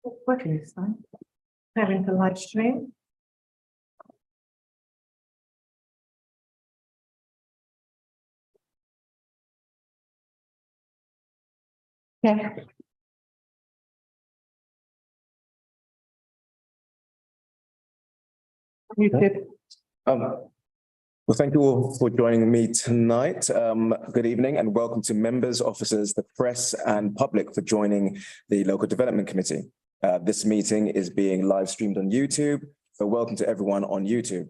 Working this time. Having the live stream. Yeah. You could. Well, thank you all for joining me tonight. Good evening and welcome to members, officers, the press and public for joining the Local Development Committee. This meeting is being live streamed on YouTube, so welcome to everyone on YouTube.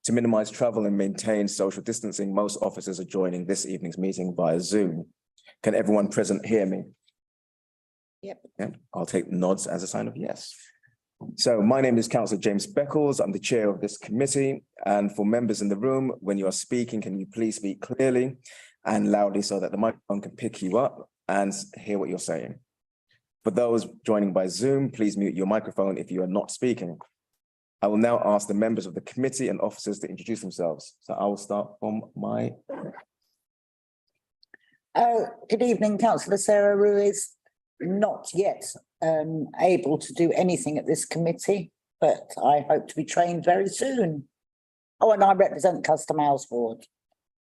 To minimize travel and maintain social distancing, most officers are joining this evening's meeting via Zoom. Can everyone present hear me? Yep. Yeah, I'll take nods as a sign of yes. So my name is Councillor James Beckles. I'm the chair of this committee. And for members in the room, when you are speaking, can you please speak clearly and loudly so that the microphone can pick you up and hear what you're saying. For those joining by Zoom, please mute your microphone if you are not speaking. I will now ask the members of the committee and officers to introduce themselves. So I will start from my. Good evening, Councillor Sarah Ruiz. Not yet able to do anything at this committee, but I hope to be trained very soon. Oh, and I represent Custom House Board.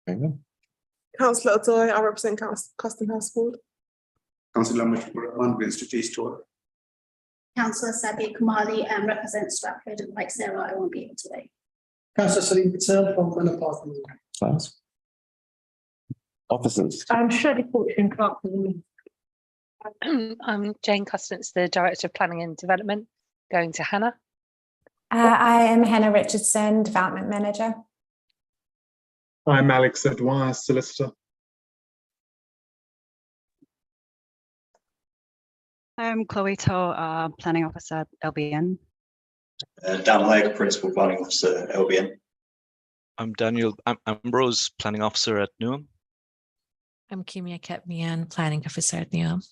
Councillor Otoy, I represent Custom House Board. Councillor Rahman, Institute Store. Councillor Sabi Kumali represents Stratford, and like Sarah, I won't be here today. Councillor Salim Patel from Manor Park. Class. Officers. Shirley Fortune, clerk for the meeting. I'm Jane Custance, the Director of Planning and Development, going to Hannah. I am Hannah Richardson, Development Manager. I'm Alex Edouard, Solicitor. I'm Chloe To, Planning Officer, LBN. Dan Legg, Principal Planning Officer, LBN. I'm Daniel Ambrose, Planning Officer at Newham. I'm Kimia Ketmian, Planning Officer at Newham.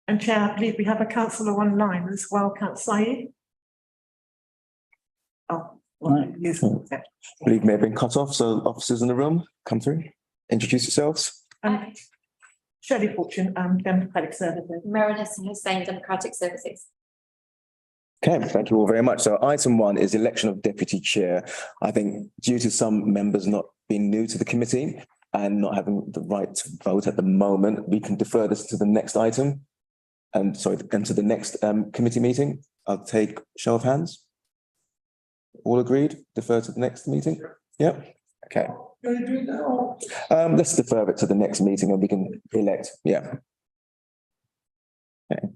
And Chair, I believe we have a councillor online as well, Councillor Saeed. Oh, right. Yes. I believe may have been cut off, so officers in the room, come through, introduce yourselves. Shirley Fortune, Democratic Services. Meredith Hussain, Democratic Services. Okay, thank you all very much. So item 1 is election of deputy chair. I think due to some members not being new to the committee and not having the right to vote at the moment, we can defer this to the next item. And sorry, and to the next committee meeting. I'll take show of hands. All agreed? Defer to the next meeting? Yep. Okay. Let's defer it to the next meeting and we can elect. Yeah. Okay.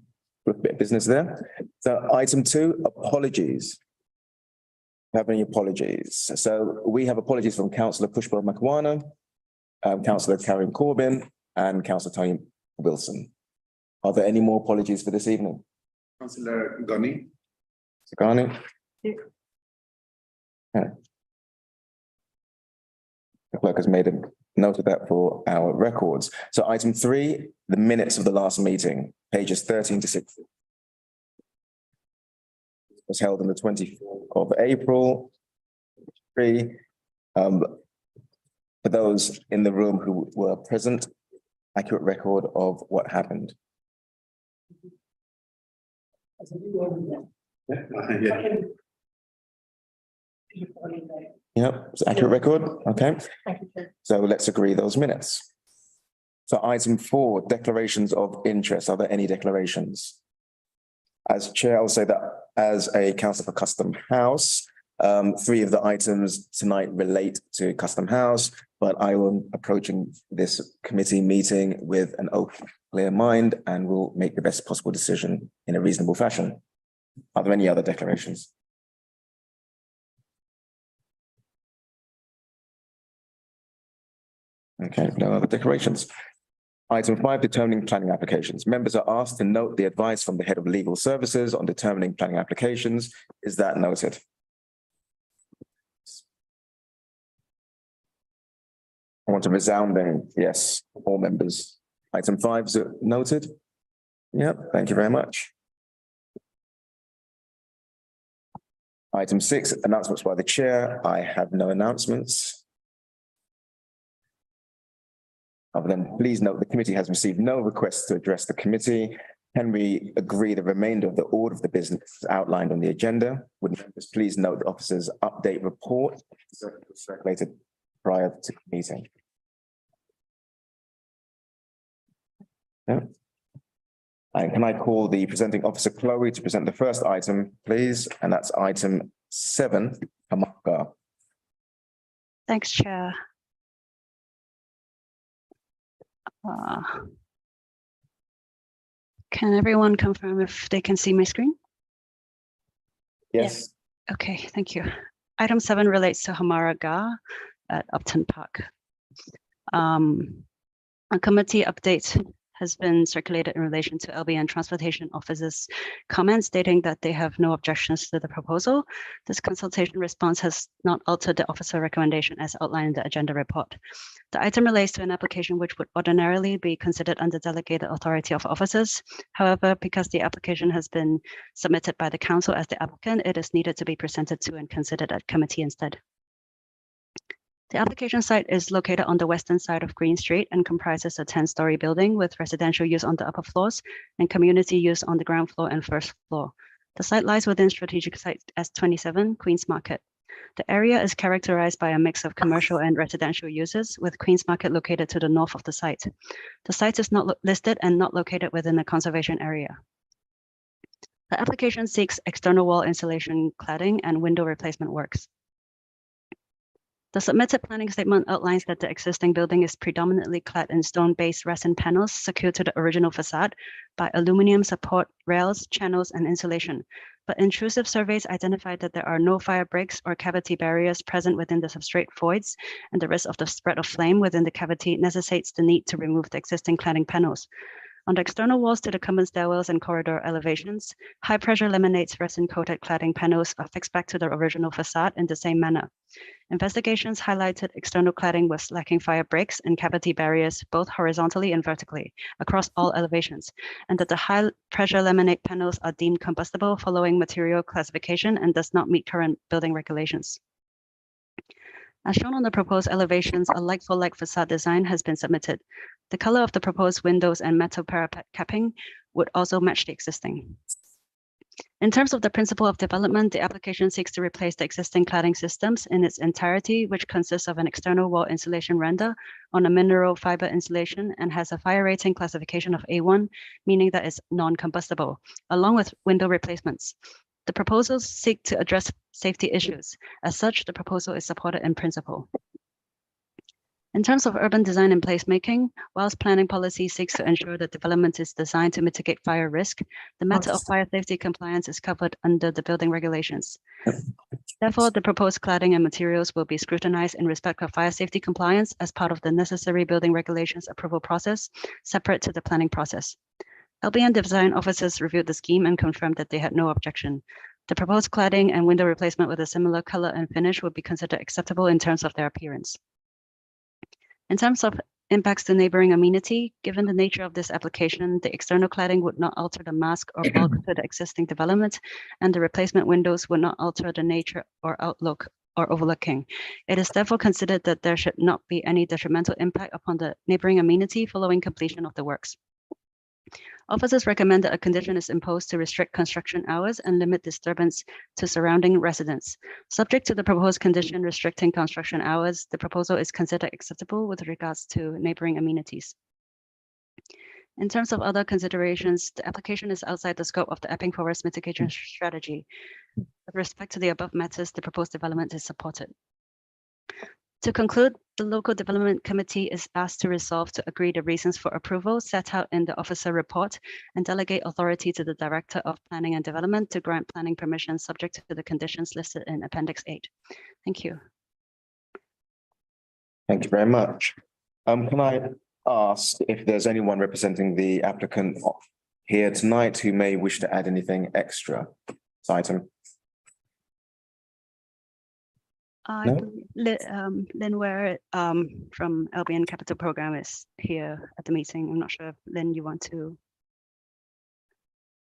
A bit of business there. So item 2, apologies. Have any apologies? So we have apologies from Councillor Pushpa Makwana, Councillor Karen Corbyn, and Councillor Tony Wilson. Are there any more apologies for this evening? Councillor Ghani. Ghani? Yeah. Okay. The clerk has made a note of that for our records. So item 3, the minutes of the last meeting, pages 13 to 16. It was held on the 24th of April. For those in the room who were present, accurate record of what happened. Yep, it's accurate record. Okay. So let's agree those minutes. So item 4, declarations of interest. Are there any declarations? As chair, I'll say that as a councillor for Custom House, 3 of the items tonight relate to Custom House, but I am approaching this committee meeting with an open, clear mind and will make the best possible decision in a reasonable fashion. Are there any other declarations? Okay, no other declarations. Item 5, determining planning applications. Members are asked to note the advice from the head of legal services on determining planning applications. Is that noted? I want a resounding yes, all members. Item 5 is noted. Yep, thank you very much. Item 6, announcements by the chair. I have no announcements. Other than, please note the committee has received no requests to address the committee. Can we agree the remainder of the order of the business is outlined on the agenda? Would members please note the officer's update report circulated prior to the meeting? Yeah. And can I call the presenting officer Chloe to present the first item, please? And that's item 7, Hamaka. Thanks, Chair. Can everyone confirm if they can see my screen? Yes. Okay, thank you. Item 7 relates to Hamara Ga at Upton Park. A committee update has been circulated in relation to LBN Transportation Office's comments stating that they have no objections to the proposal. This consultation response has not altered the officer recommendation as outlined in the agenda report. The item relates to an application which would ordinarily be considered under delegated authority of officers. However, because the application has been submitted by the council as the applicant, it is needed to be presented to and considered at committee instead. The application site is located on the western side of Green Street and comprises a 10-story building with residential use on the upper floors and community use on the ground floor and first floor. The site lies within strategic site S27, Queen's Market. The area is characterized by a mix of commercial and residential uses, with Queen's Market located to the north of the site. The site is not listed and not located within a conservation area. The application seeks external wall insulation cladding and window replacement works. The submitted planning statement outlines that the existing building is predominantly clad in stone-based resin panels secured to the original facade by aluminum support rails, channels, and insulation. But intrusive surveys identified that there are no fire breaks or cavity barriers present within the substrate voids, and the risk of the spread of flame within the cavity necessitates the need to remove the existing cladding panels. On the external walls to the common stairwells and corridor elevations, high-pressure laminates resin-coated cladding panels are fixed back to the original facade in the same manner. Investigations highlighted external cladding was lacking fire breaks and cavity barriers both horizontally and vertically across all elevations, and that the high-pressure laminate panels are deemed combustible following material classification and does not meet current building regulations. As shown on the proposed elevations, a like-for-like facade design has been submitted. The color of the proposed windows and metal parapet capping would also match the existing. In terms of the principle of development, the application seeks to replace the existing cladding systems in its entirety, which consists of an external wall insulation render on a mineral fiber insulation and has a fire rating classification of A1, meaning that it's non-combustible, along with window replacements. The proposals seek to address safety issues. As such, the proposal is supported in principle. In terms of urban design and placemaking, whilst planning policy seeks to ensure that development is designed to mitigate fire risk, the matter of fire safety compliance is covered under the building regulations. Therefore, the proposed cladding and materials will be scrutinized in respect of fire safety compliance as part of the necessary building regulations approval process, separate to the planning process. LBN design officers reviewed the scheme and confirmed that they had no objection. The proposed cladding and window replacement with a similar color and finish would be considered acceptable in terms of their appearance. In terms of impacts to neighboring amenity, given the nature of this application, the external cladding would not alter the mask or bulk to the existing development, and the replacement windows would not alter the nature or outlook or overlooking. It is therefore considered that there should not be any detrimental impact upon the neighboring amenity following completion of the works. Officers recommend that a condition is imposed to restrict construction hours and limit disturbance to surrounding residents. Subject to the proposed condition restricting construction hours, the proposal is considered acceptable with regards to neighboring amenities. In terms of other considerations, the application is outside the scope of the Epping Forest Mitigation Strategy. With respect to the above matters, the proposed development is supported. To conclude, the Local Development Committee is asked to resolve to agree the reasons for approval set out in the officer report and delegate authority to the Director of Planning and Development to grant planning permission subject to the conditions listed in Appendix 8. Thank you. Thank you very much. Can I ask if there's anyone representing the applicant here tonight who may wish to add anything extra to this item? No? Lynn Ware from LBN Capital Program is here at the meeting. I'm not sure if Lynn, you want to.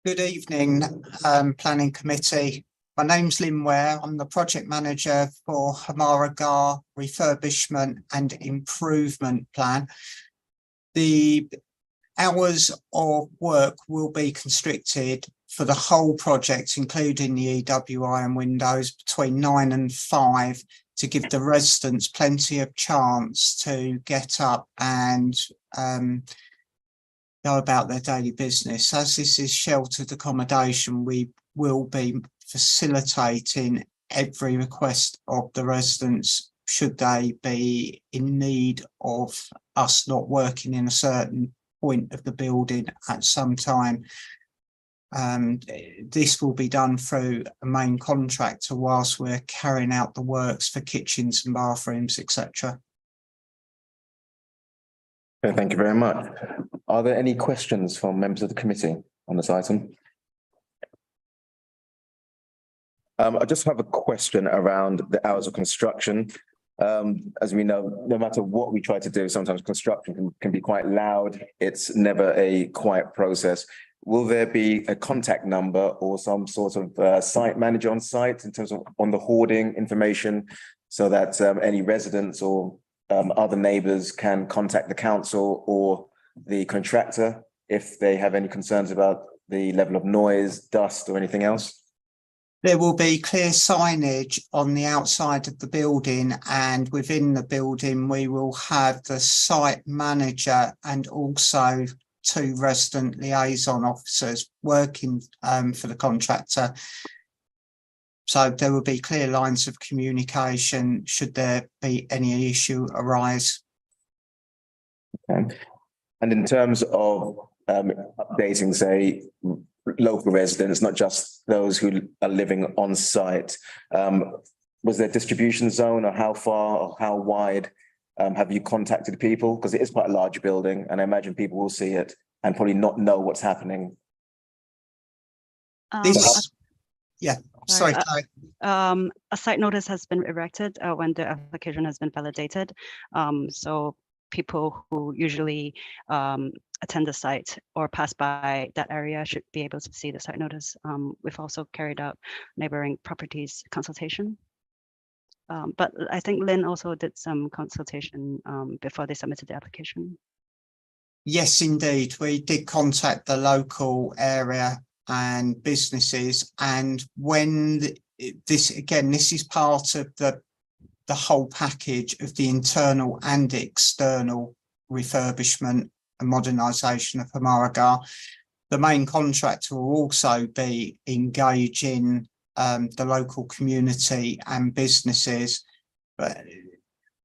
Good evening, Planning Committee. My name's Lynn Ware. I'm the project manager for Hamara Gar refurbishment and improvement plan. The hours of work will be constricted for the whole project, including the EWI and windows, between 9 and 5, to give the residents plenty of chance to get up and go about their daily business. As this is sheltered accommodation, we will be facilitating every request of the residents should they be in need of us not working in a certain point of the building at some time. This will be done through a main contractor whilst we're carrying out the works for kitchens and bathrooms, etc. Okay, thank you very much. Are there any questions from members of the committee on this item? I just have a question around the hours of construction. As we know, no matter what we try to do, sometimes construction can be quite loud. It's never a quiet process. Will there be a contact number or some sort of site manager on site in terms of on the hoarding information so that any residents or other neighbours can contact the council or the contractor if they have any concerns about the level of noise, dust or anything else? There will be clear signage on the outside of the building, and within the building we will have the site manager and also 2 resident liaison officers working for the contractor. So there will be clear lines of communication should there be any issue arise. Okay. And in terms of updating, say, local residents, not just those who are living on site, was there a distribution zone, or how far or how wide have you contacted people? Because it is quite a large building and I imagine people will see it and probably not know what's happening. Yeah, sorry. A site notice has been erected when the application has been validated. So people who usually attend the site or pass by that area should be able to see the site notice. We've also carried out neighboring properties consultation. But I think Lynn also did some consultation before they submitted the application. Yes, indeed. We did contact the local area and businesses, and when this is part of the whole package of the internal and external refurbishment and modernisation of Hamaragar. The main contractor will also be engaging the local community and businesses, but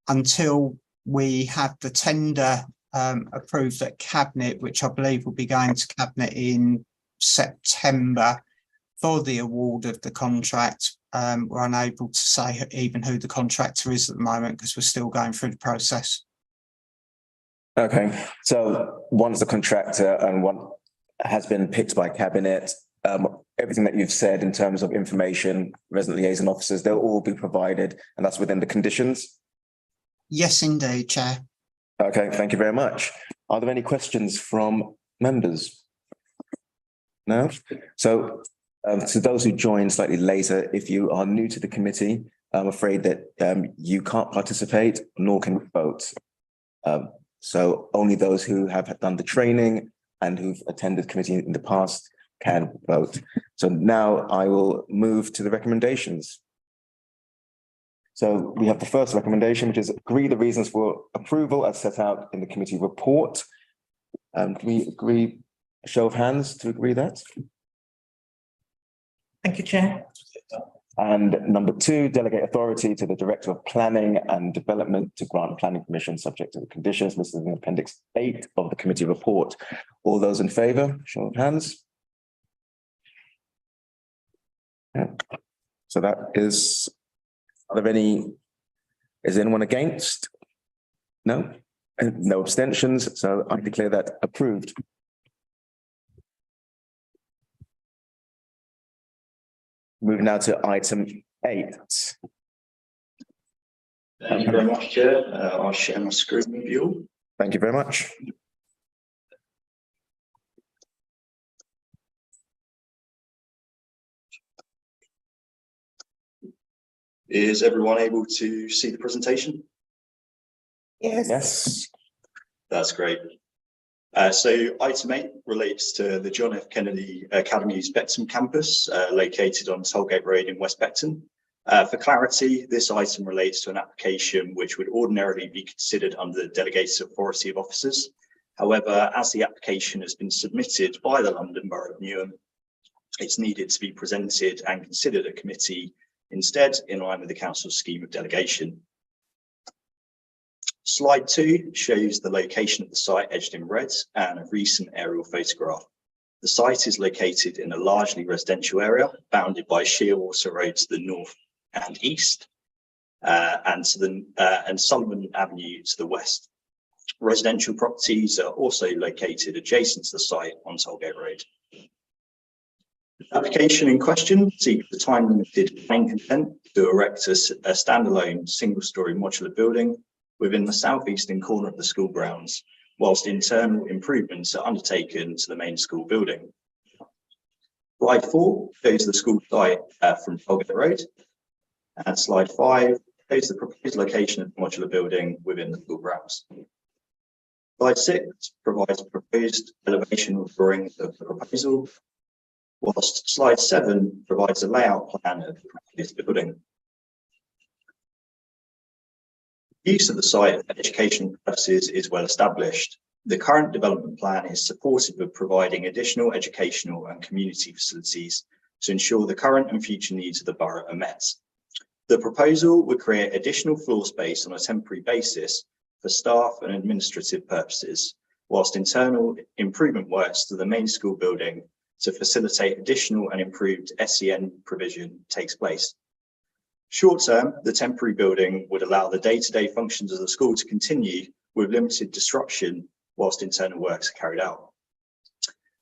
until we have the tender approved at Cabinet, which I believe will be going to Cabinet in September for the award of the contract, we're unable to say even who the contractor is at the moment because we're still going through the process. Okay, so once the contractor and one has been picked by Cabinet, everything that you've said in terms of information, resident liaison officers, they'll all be provided, and that's within the conditions? Yes, indeed, Chair. Okay, thank you very much. Are there any questions from members? No? So to those who joined slightly later, if you are new to the committee, I'm afraid that you can't participate, nor can vote. So only those who have done the training and who've attended committee in the past can vote. So now I will move to the recommendations. So we have the first recommendation, which is agree the reasons for approval as set out in the committee report. Can we agree, a show of hands to agree that? Thank you, Chair. And number 2, delegate authority to the Director of Planning and Development to grant planning permission subject to the conditions listed in Appendix 8 of the committee report. All those in favour, show of hands. Yeah. So that is, is anyone against? No? And no abstentions, so I declare that approved. Moving now to item 8. Thank you very much, Chair. I'll share my screen with you. Thank you very much. Is everyone able to see the presentation? Yes. Yes. That's great. So item 8 relates to the John F. Kennedy Academy's Beckton campus, located on Tollgate Road in West Beckton. For clarity, this item relates to an application which would ordinarily be considered under the delegated authority of officers. However, as the application has been submitted by the London Borough of Newham, it's needed to be presented and considered at committee instead, in line with the council's scheme of delegation. Slide 2 shows the location of the site edged in red and a recent aerial photograph. The site is located in a largely residential area bounded by Shearwater Road to the north and east, and Sullivan Avenue to the west. Residential properties are also located adjacent to the site on Tollgate Road. The application in question seeks the time-limited planning consent to erect a standalone single-storey modular building within the southeastern corner of the school grounds, whilst internal improvements are undertaken to the main school building. Slide 4 shows the school site from Tollgate Road, and slide 5 shows the proposed location of the modular building within the school grounds. Slide 6 provides proposed elevation drawings of the proposal, whilst slide 7 provides a layout plan of the proposed building. Use of the site for educational purposes is well established. The current development plan is supportive of providing additional educational and community facilities to ensure the current and future needs of the borough are met. The proposal would create additional floor space on a temporary basis for staff and administrative purposes, whilst internal improvement works to the main school building to facilitate additional and improved SEN provision takes place. Short term, the temporary building would allow the day-to-day functions of the school to continue with limited disruption whilst internal works are carried out.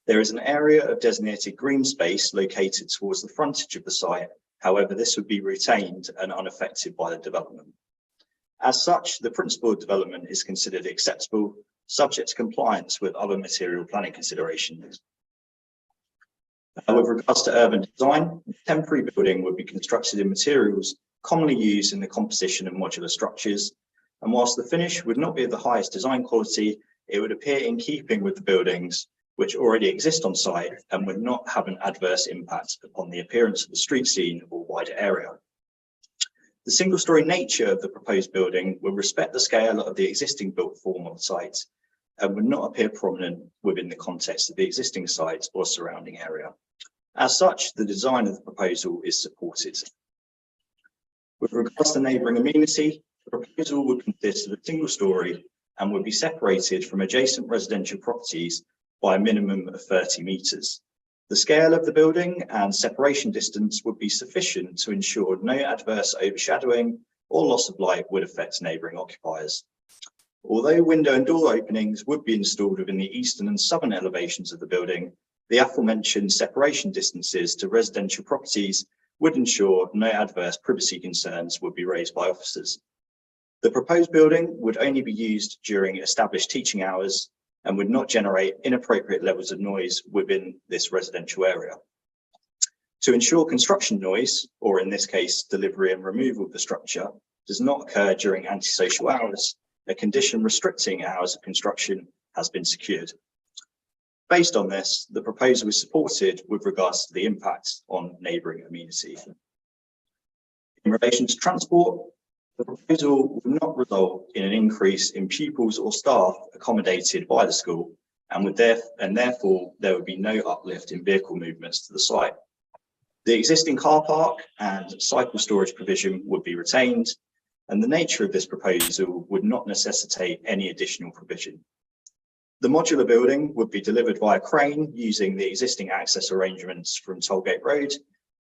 There is an area of designated green space located towards the frontage of the site. However, this would be retained and unaffected by the development. As such, the principle of development is considered acceptable, subject to compliance with other material planning considerations. With regards to urban design, the temporary building would be constructed in materials commonly used in the composition of modular structures, and whilst the finish would not be of the highest design quality, it would appear in keeping with the buildings which already exist on site and would not have an adverse impact upon the appearance of the street scene or wider area. The single-storey nature of the proposed building will respect the scale of the existing built form of the site and would not appear prominent within the context of the existing site or surrounding area. As such, the design of the proposal is supported. With regards to neighbouring amenity, the proposal would consist of a single storey and would be separated from adjacent residential properties by a minimum of 30 metres. The scale of the building and separation distance would be sufficient to ensure no adverse overshadowing or loss of light would affect neighbouring occupiers. Although window and door openings would be installed within the eastern and southern elevations of the building, the aforementioned separation distances to residential properties would ensure no adverse privacy concerns would be raised by officers. The proposed building would only be used during established teaching hours and would not generate inappropriate levels of noise within this residential area. To ensure construction noise, or in this case, delivery and removal of the structure, does not occur during antisocial hours, a condition restricting hours of construction has been secured. Based on this, the proposal is supported with regards to the impact on neighbouring amenity. In relation to transport, the proposal will not result in an increase in pupils or staff accommodated by the school, and therefore there would be no uplift in vehicle movements to the site. The existing car park and cycle storage provision would be retained, and the nature of this proposal would not necessitate any additional provision. The modular building would be delivered via crane using the existing access arrangements from Tollgate Road,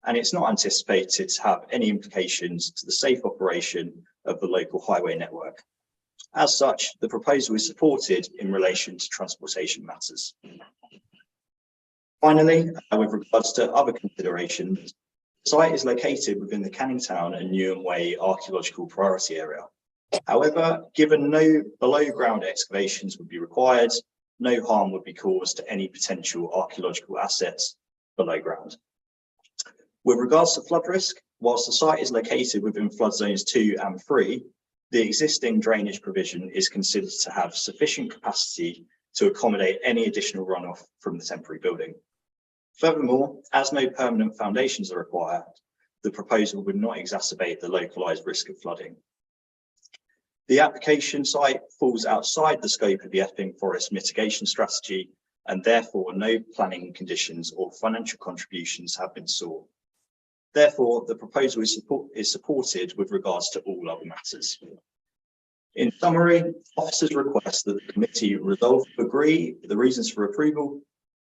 and it's not anticipated to have any implications to the safe operation of the local highway network. As such, the proposal is supported in relation to transportation matters. Finally, with regards to other considerations, the site is located within the Canning Town and Newham Way archaeological priority area. However, given no below ground excavations would be required, no harm would be caused to any potential archaeological assets below ground. With regards to flood risk, whilst the site is located within flood zones 2 and 3, the existing drainage provision is considered to have sufficient capacity to accommodate any additional runoff from the temporary building. Furthermore, as no permanent foundations are required, the proposal would not exacerbate the localised risk of flooding. The application site falls outside the scope of the Epping Forest mitigation strategy, and therefore no planning conditions or financial contributions have been sought. Therefore, the proposal is supported with regards to all other matters. In summary, officers request that the committee resolve to agree the reasons for approval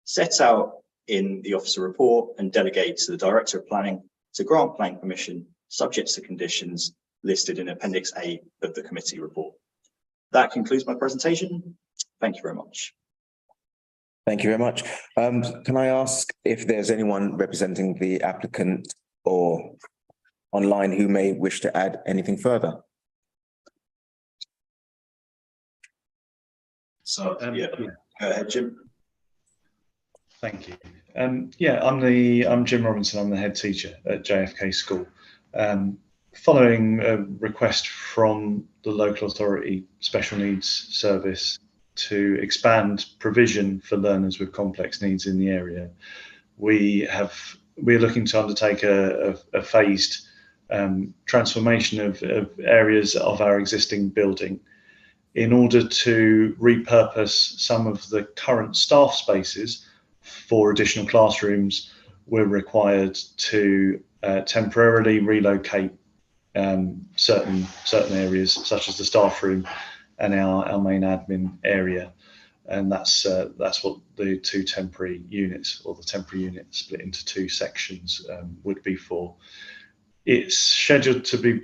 set out in the officer report and delegate to the Director of Planning to grant planning permission subject to conditions listed in Appendix A of the committee report. That concludes my presentation. Thank you very much. Thank you very much. Can I ask if there's anyone representing the applicant or online who may wish to add anything further? So, yeah, go ahead, Jim. Thank you. I'm Jim Robinson. I'm the head teacher at JFK School. Following a request from the local authority special needs service to expand provision for learners with complex needs in the area, we're looking to undertake a phased transformation of areas of our existing building in order to repurpose some of the current staff spaces for additional classrooms. We're required to temporarily relocate certain areas, such as the staff room and our main admin area, and that's what the two temporary units, or the temporary unit split into two sections, would be for. It's scheduled to be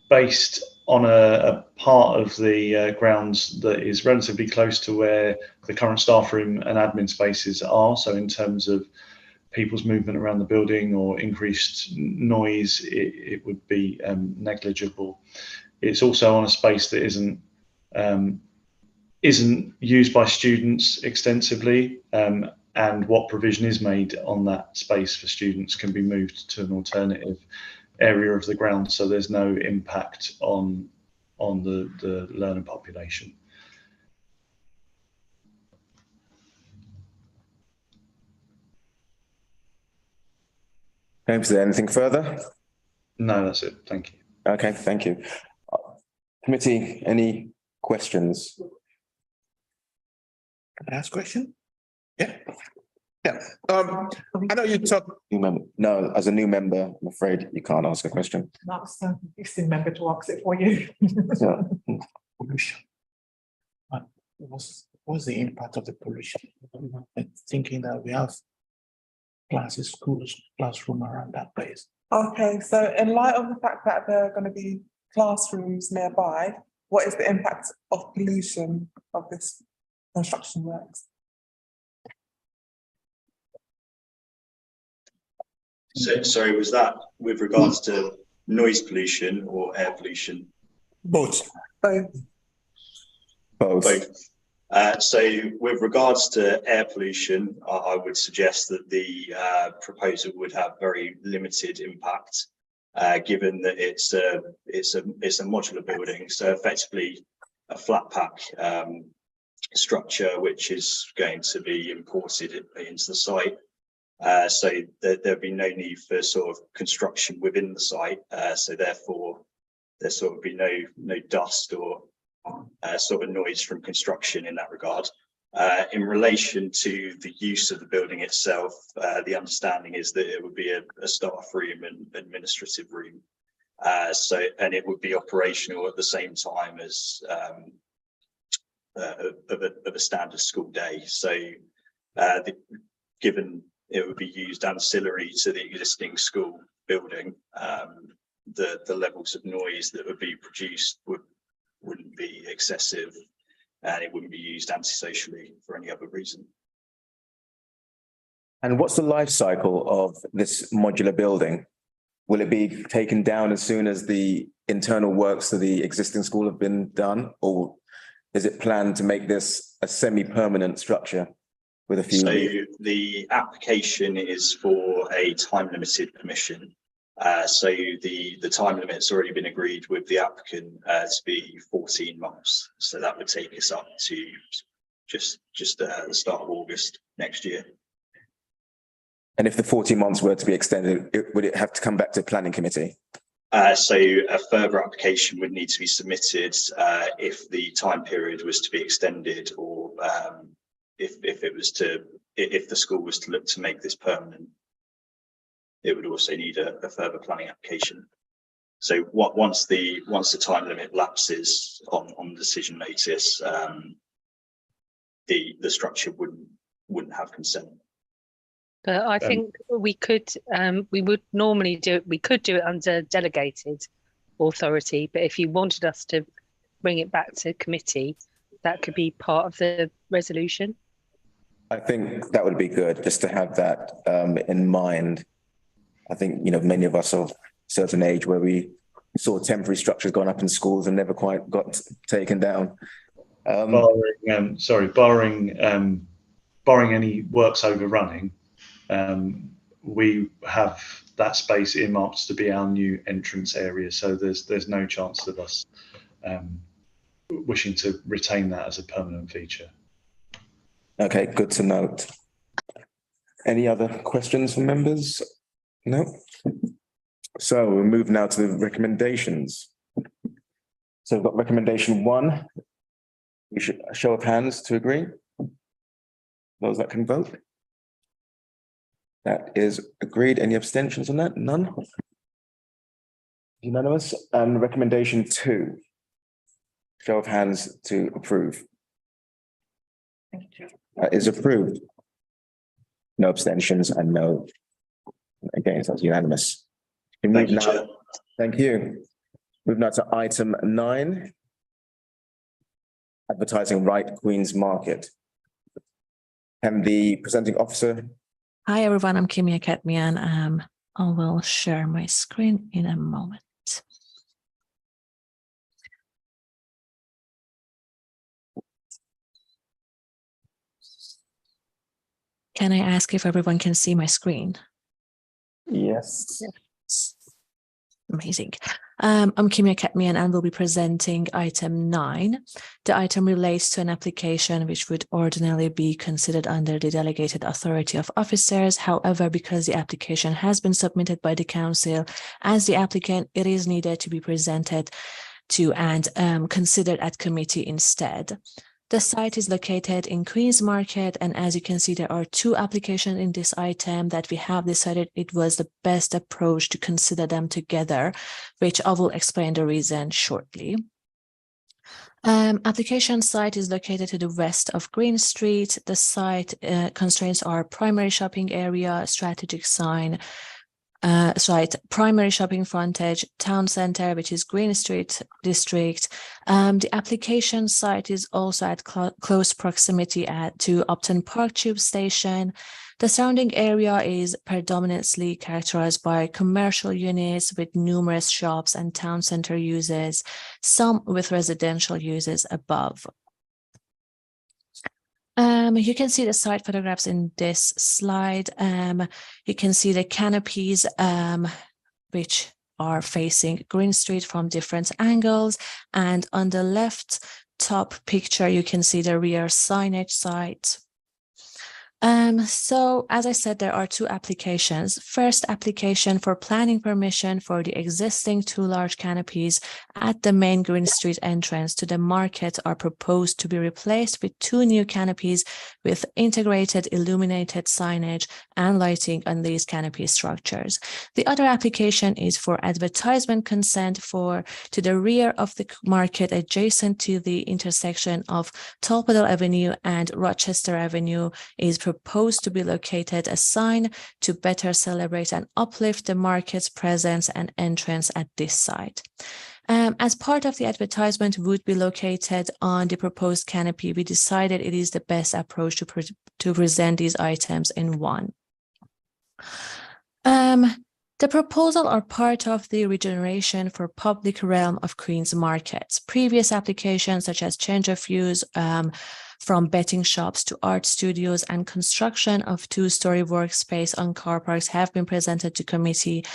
based on a part of the grounds that is relatively close to where the current staff room and admin spaces are. So in terms of people's movement around the building or increased noise, it would be negligible. It's also on a space that isn't used by students extensively, and what provision is made on that space for students can be moved to an alternative area of the ground, so there's no impact on the learner population. Is there anything further? No, that's it. Thank you. Okay, thank you. Committee, any questions? Can I ask a question? Yeah. I know you talked. No, as a new member, I'm afraid you can't ask a question. That's the existing member to ask it for you. Pollution. What's the impact of the pollution? Thinking that we have classes, schools, classroom around that place. Okay, so in light of the fact that there are going to be classrooms nearby, what is the impact of pollution of this construction works? So, sorry, was that with regards to noise pollution or air pollution? Both. Both. So with regards to air pollution, I would suggest that the proposal would have very limited impact, given that it's a modular building, so effectively a flat pack structure which is going to be imported into the site. So there'd be no need for sort of construction within the site. So therefore, there sort of be no dust or sort of noise from construction in that regard. In relation to the use of the building itself, the understanding is that it would be a staff room and administrative room. And it would be operational at the same time as of a standard school day. So given it would be used ancillary to the existing school building, the levels of noise that would be produced wouldn't be excessive, and it wouldn't be used antisocially for any other reason. And what's the life cycle of this modular building? Will it be taken down as soon as the internal works to the existing school have been done, or is it planned to make this a semi-permanent structure with a few? So the application is for a time-limited permission. So the time limit's already been agreed with the applicant to be 14 months. So that would take us up to just at the start of August next year. And if the 14 months were to be extended, would it have to come back to planning committee? So a further application would need to be submitted if the time period was to be extended, or if the school was to look to make this permanent. It would also need a further planning application. So once the time limit lapses on decision notice, the structure wouldn't have consent. But I think we could, we would normally do it, we could do it under delegated authority, but if you wanted us to bring it back to committee, that could be part of the resolution. I think that would be good, just to have that in mind. I think, you know, many of us of a certain age where we saw temporary structures going up in schools and never quite got taken down. Barring any works overrunning, we have that space earmarked to be our new entrance area. So there's no chance of us wishing to retain that as a permanent feature. Okay, good to note. Any other questions from members? No. So we'll move now to the recommendations. So we've got recommendation 1. We should a show of hands to agree. Those that can vote. That is agreed. Any abstentions on that? None. Unanimous. And recommendation 2. Show of hands to approve. That is approved. No abstentions and no against. That's unanimous. Thank you, Chair. Thank you. Move now to item 9. Advertising right Queen's Market. Can the presenting officer? Hi, everyone. I'm Kimia Ketmian. I will share my screen in a moment. Can I ask if everyone can see my screen? Yes. Amazing. I'm Kimia Ketmian and will be presenting item 9. The item relates to an application which would ordinarily be considered under the delegated authority of officers. However, because the application has been submitted by the council as the applicant, it is needed to be presented to and considered at committee instead. The site is located in Queen's Market, and as you can see, there are 2 applications in this item that we have decided it was the best approach to consider them together, which I will explain the reason shortly. Application site is located to the west of Green Street. The site constraints are primary shopping area, strategic sign, primary shopping frontage, town center, which is Green Street district. The application site is also at close proximity to Upton Park Tube Station. The surrounding area is predominantly characterized by commercial units with numerous shops and town center uses, some with residential uses above. You can see the site photographs in this slide. You can see the canopies, which are facing Green Street from different angles. And on the left top picture, you can see the rear signage site. So as I said, there are 2 applications. First application for planning permission for the existing 2 large canopies at the main Green Street entrance to the market are proposed to be replaced with 2 new canopies with integrated illuminated signage and lighting on these canopy structures. The other application is for advertisement consent to the rear of the market adjacent to the intersection of Tolpadel Avenue and Rochester Avenue is proposed to be located a sign to better celebrate and uplift the market's presence and entrance at this site. As part of the advertisement would be located on the proposed canopy, we decided it is the best approach to present these items in one. The proposal are part of the regeneration for public realm of Queen's Markets. Previous applications such as change of use from betting shops to art studios, and construction of two-story workspace on car parks have been presented to committee.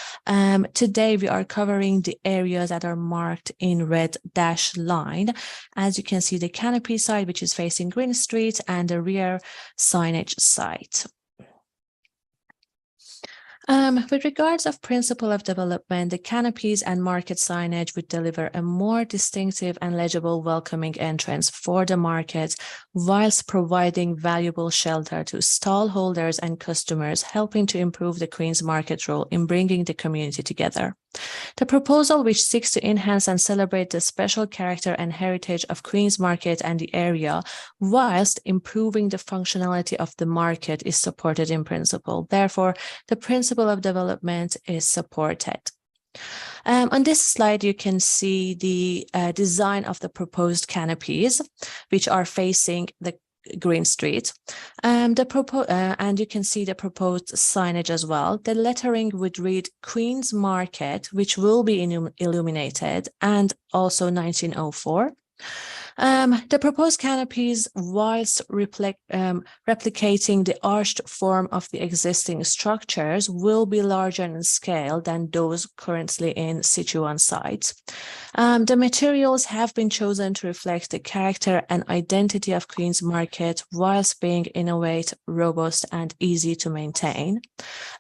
Today, we are covering the areas that are marked in red dashed line. As you can see, the canopy side, which is facing Green Street, and the rear signage site. With regards of principle of development, the canopies and market signage would deliver a more distinctive and legible welcoming entrance for the market, whilst providing valuable shelter to stall holders and customers, helping to improve the Queen's Market role in bringing the community together. The proposal, which seeks to enhance and celebrate the special character and heritage of Queen's Market and the area, whilst improving the functionality of the market, is supported in principle. Therefore, the principle of development is supported. On this slide, you can see the design of the proposed canopies, which are facing the Green Street. And you can see the proposed signage as well. The lettering would read Queen's Market, which will be illuminated, and also 1904. The proposed canopies, whilst replicating the arched form of the existing structures, will be larger in scale than those currently in situ on site. The materials have been chosen to reflect the character and identity of Queen's Market, whilst being innovative, robust, and easy to maintain.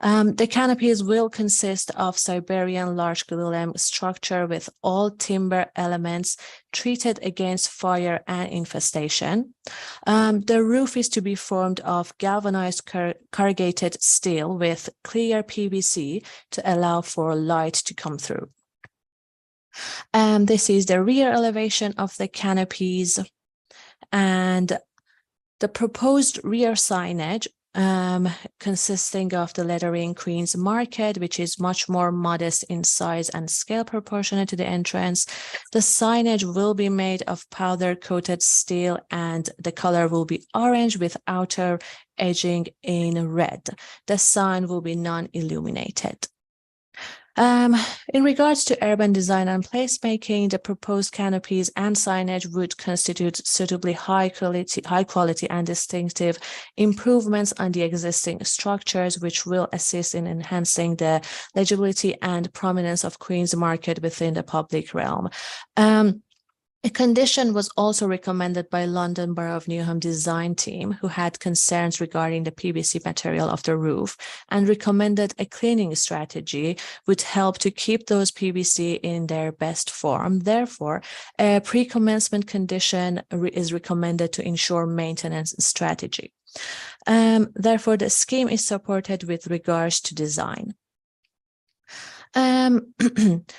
The canopies will consist of Siberian large glulam structure with all timber elements treated against fire and infestation. The roof is to be formed of galvanized corrugated steel with clear PVC to allow for light to come through. This is the rear elevation of the canopies, and the proposed rear signage consisting of the lettering Queen's Market, which is much more modest in size and scale proportionate to the entrance. The signage will be made of powder coated steel, and the color will be orange with outer edging in red. The sign will be non-illuminated. In regards to urban design and placemaking, the proposed canopies and signage would constitute suitably high quality and distinctive improvements on the existing structures, which will assist in enhancing the legibility and prominence of Queen's Market within the public realm. A condition was also recommended by London Borough of Newham design team, who had concerns regarding the PVC material of the roof, and recommended a cleaning strategy would help to keep those PVC in their best form. Therefore, a pre-commencement condition is recommended to ensure maintenance strategy. Therefore, the scheme is supported with regards to design.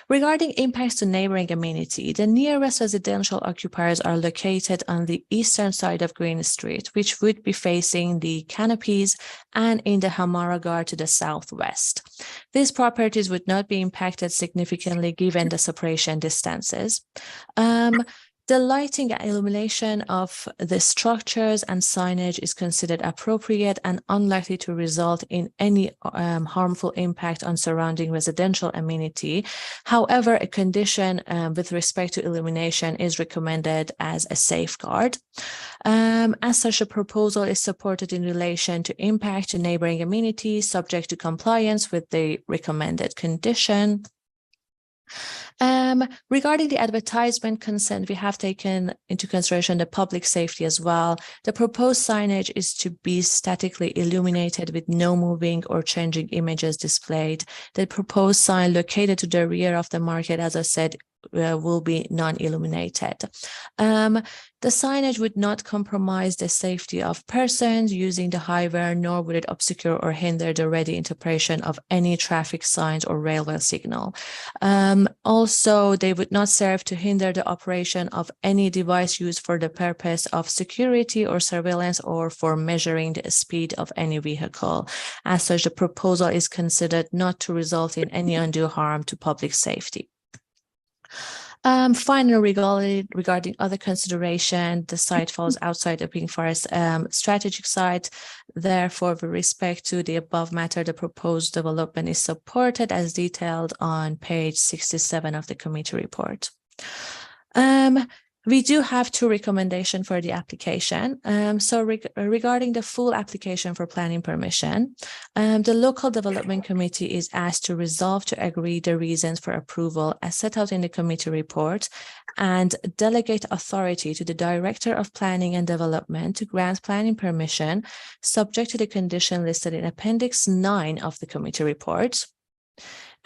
Regarding impacts to neighboring amenity, the nearest residential occupiers are located on the eastern side of Green Street, which would be facing the canopies, and in the Hamaragar to the southwest. These properties would not be impacted significantly given the separation distances. The lighting and illumination of the structures and signage is considered appropriate and unlikely to result in any harmful impact on surrounding residential amenity. However, a condition with respect to illumination is recommended as a safeguard. As such, a proposal is supported in relation to impact to neighboring amenities, subject to compliance with the recommended condition. Regarding the advertisement consent, we have taken into consideration the public safety as well. The proposed signage is to be statically illuminated with no moving or changing images displayed. The proposed sign located to the rear of the market, as I said, will be non-illuminated. The signage would not compromise the safety of persons using the highway, nor would it obscure or hinder the ready interpretation of any traffic signs or railway signal. Also, they would not serve to hinder the operation of any device used for the purpose of security or surveillance or for measuring the speed of any vehicle. As such, the proposal is considered not to result in any undue harm to public safety. Finally, regarding other consideration, the site falls outside the Pink Forest strategic site. Therefore, with respect to the above matter, the proposed development is supported as detailed on page 67 of the committee report. We do have two recommendations for the application. Regarding the full application for planning permission, the local development committee is asked to resolve to agree the reasons for approval as set out in the committee report and delegate authority to the Director of Planning and Development to grant planning permission subject to the condition listed in Appendix 9 of the committee report.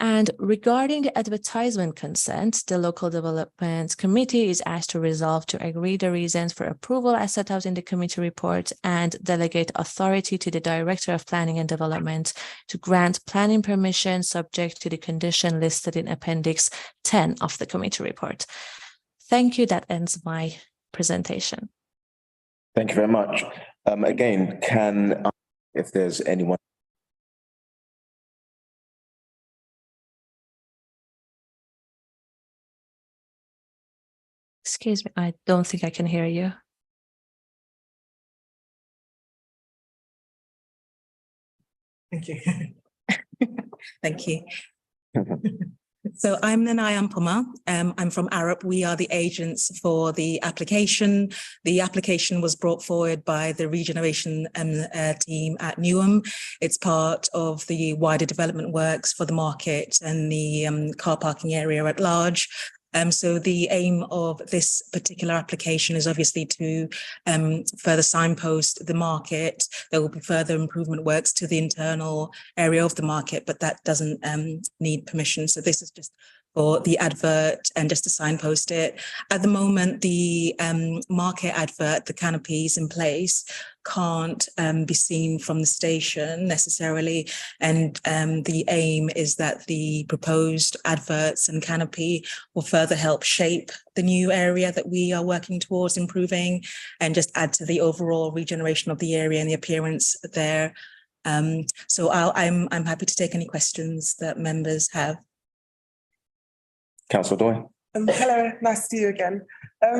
And regarding the advertisement consent, the local development committee is asked to resolve to agree the reasons for approval as set out in the committee report and delegate authority to the Director of Planning and Development to grant planning permission subject to the condition listed in Appendix 10 of the committee report. Thank you. That ends my presentation. Thank you very much. Again, if there's anyone. Excuse me, I don't think I can hear you. Thank you. Thank you. So I'm Nanai Ampoma. I'm from Arup. We are the agents for the application. The application was brought forward by the regeneration team at Newham. It's part of the wider development works for the market and the car parking area at large. So the aim of this particular application is obviously to further signpost the market. There will be further improvement works to the internal area of the market, but that doesn't need permission. So this is just for the advert and just to signpost it. At the moment, the market advert, the canopies in place, can't be seen from the station necessarily. And the aim is that the proposed adverts and canopy will further help shape the new area that we are working towards improving and just add to the overall regeneration of the area and the appearance there. So I'm happy to take any questions that members have. Councillor Doyle. Hello, nice to see you again.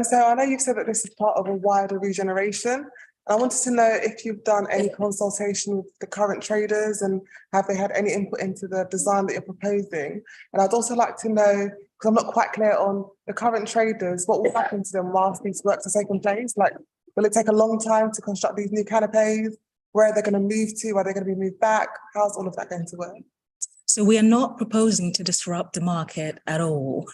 So I know you've said that this is part of a wider regeneration. I wanted to know if you've done any consultation with the current traders and have they had any input into the design that you're proposing? And I'd also like to know, because I'm not quite clear on the current traders, what will happen to them whilst these works are taking place? Like, will it take a long time to construct these new canopies? Where are they going to move to? Are they going to be moved back? How's all of that going to work? So we are not proposing to disrupt the market at all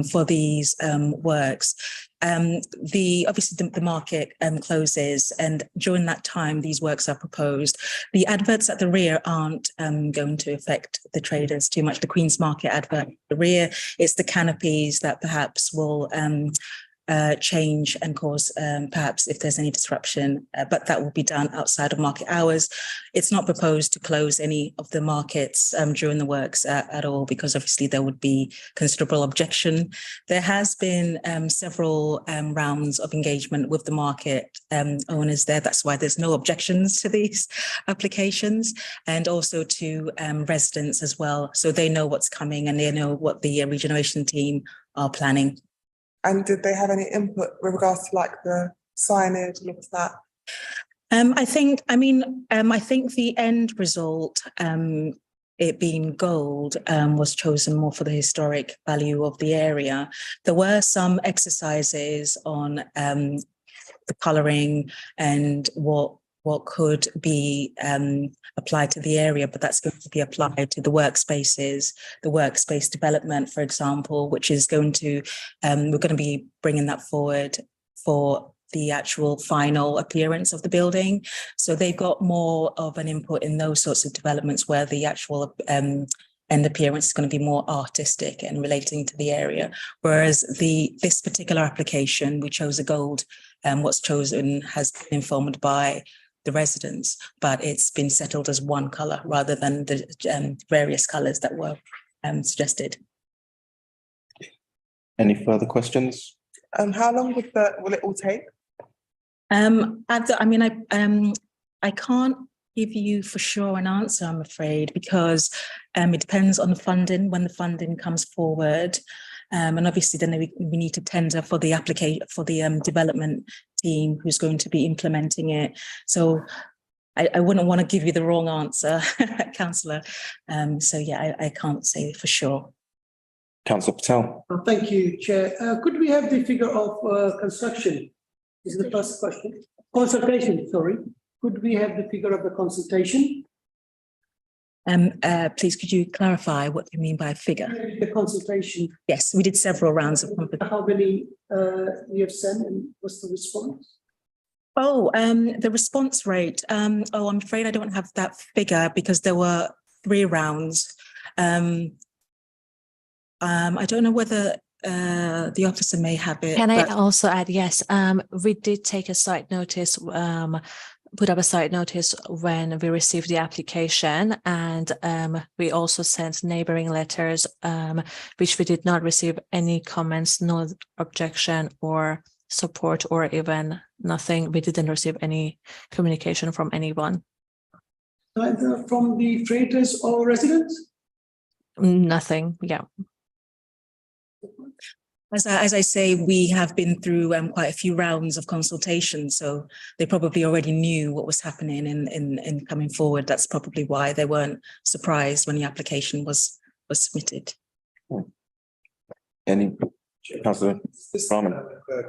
for these works. Obviously the market closes, and during that time these works are proposed. The adverts at the rear aren't going to affect the traders too much. The Queen's Market advert at the rear, it's the canopies that perhaps will change and cause perhaps if there's any disruption, but that will be done outside of market hours. It's not proposed to close any of the markets during the works at all, because obviously there would be considerable objection. There has been several rounds of engagement with the market owners there. That's why there's no objections to these applications, and also to residents as well. So they know what's coming and they know what the regeneration team are planning. And did they have any input with regards to like the signage and all of that? I think the end result, it being gold, was chosen more for the historic value of the area. There were some exercises on the colouring and what could be applied to the area, but that's going to be applied to the workspaces, the workspace development, for example, which is going to, we're going to be bringing that forward for the actual final appearance of the building. So they've got more of an input in those sorts of developments where the actual end appearance is going to be more artistic and relating to the area. Whereas this particular application, we chose a gold, what's chosen has been informed by the residents, but it's been settled as one colour rather than the various colours that were suggested. Any further questions? How long will it all take? I can't give you for sure an answer, I'm afraid, because it depends on the funding, when the funding comes forward. And obviously then we need to tender for the application for the development team who's going to be implementing it. So I wouldn't want to give you the wrong answer, Councillor. So yeah, I can't say for sure. Councillor Patel. Thank you, Chair. Could we have the figure of construction? Is the first question. Consultation, sorry. Could we have the figure of the consultation? Please, could you clarify what you mean by figure? The consultation. Yes, we did several rounds of. How many you have sent and what's the response? Oh, the response rate. I'm afraid I don't have that figure because there were 3 rounds. I don't know whether the officer may have it. Can I also add, yes, we did take a site notice, put up a site notice when we received the application, and we also sent neighboring letters, which we did not receive any comments, no objection or support or even nothing. We didn't receive any communication from anyone. Either from the traders or residents? Nothing, yeah. As I say, we have been through quite a few rounds of consultation, so they probably already knew what was happening in coming forward. That's probably why they weren't surprised when the application was submitted. Any Councillor Rahman?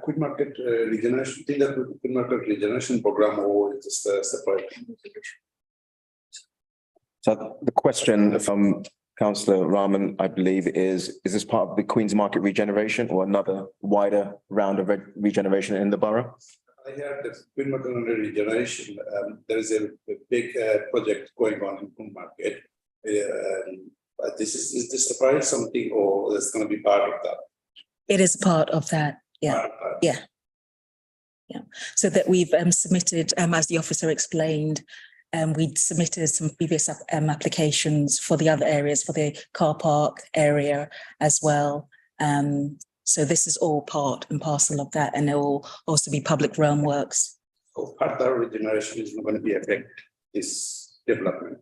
Queen market regeneration, think that queen market regeneration program or is just separate? So the question from Councillor Rahman, I believe, is this part of the Queen's Market regeneration or another wider round of regeneration in the borough? I heard that Queen Market regeneration, there is a big project going on in Queen Market. Is this the price something or is going to be part of that? It is part of that, yeah, yeah. So that we've submitted, as the officer explained, we'd submitted some previous applications for the other areas, for the car park area as well. So this is all part and parcel of that, and there will also be public realm works. So further regeneration is not going to be affect this development.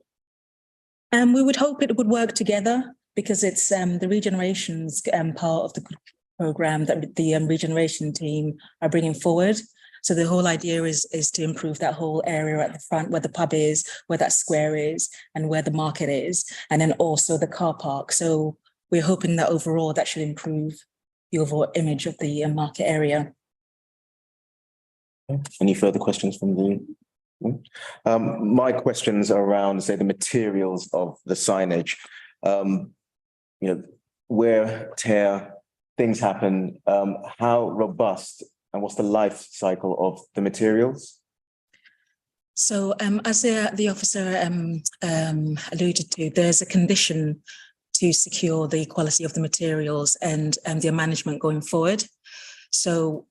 We would hope it would work together because it's the regeneration's part of the program that the regeneration team are bringing forward. So the whole idea is to improve that whole area at the front where the pub is, where that square is, and where the market is, and then also the car park. So we're hoping that overall that should improve the overall image of the market area. Any further questions from the? My questions are around, say, the materials of the signage. Wear, tear, things happen. How robust and what's the life cycle of the materials? So as the officer alluded to, there's a condition to secure the quality of the materials and their management going forward. So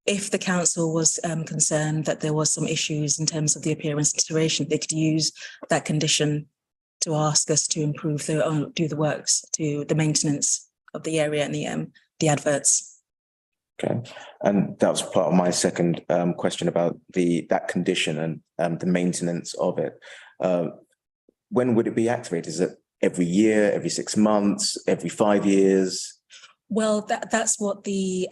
if the council was concerned that there was some issues in terms of the appearance consideration, they could use that condition to ask us to improve do the works to the maintenance of the area and the adverts. Okay, and that was part of my second question about that condition and the maintenance of it. When would it be activated? Is it every year, every 6 months, every 5 years? Well, that's what the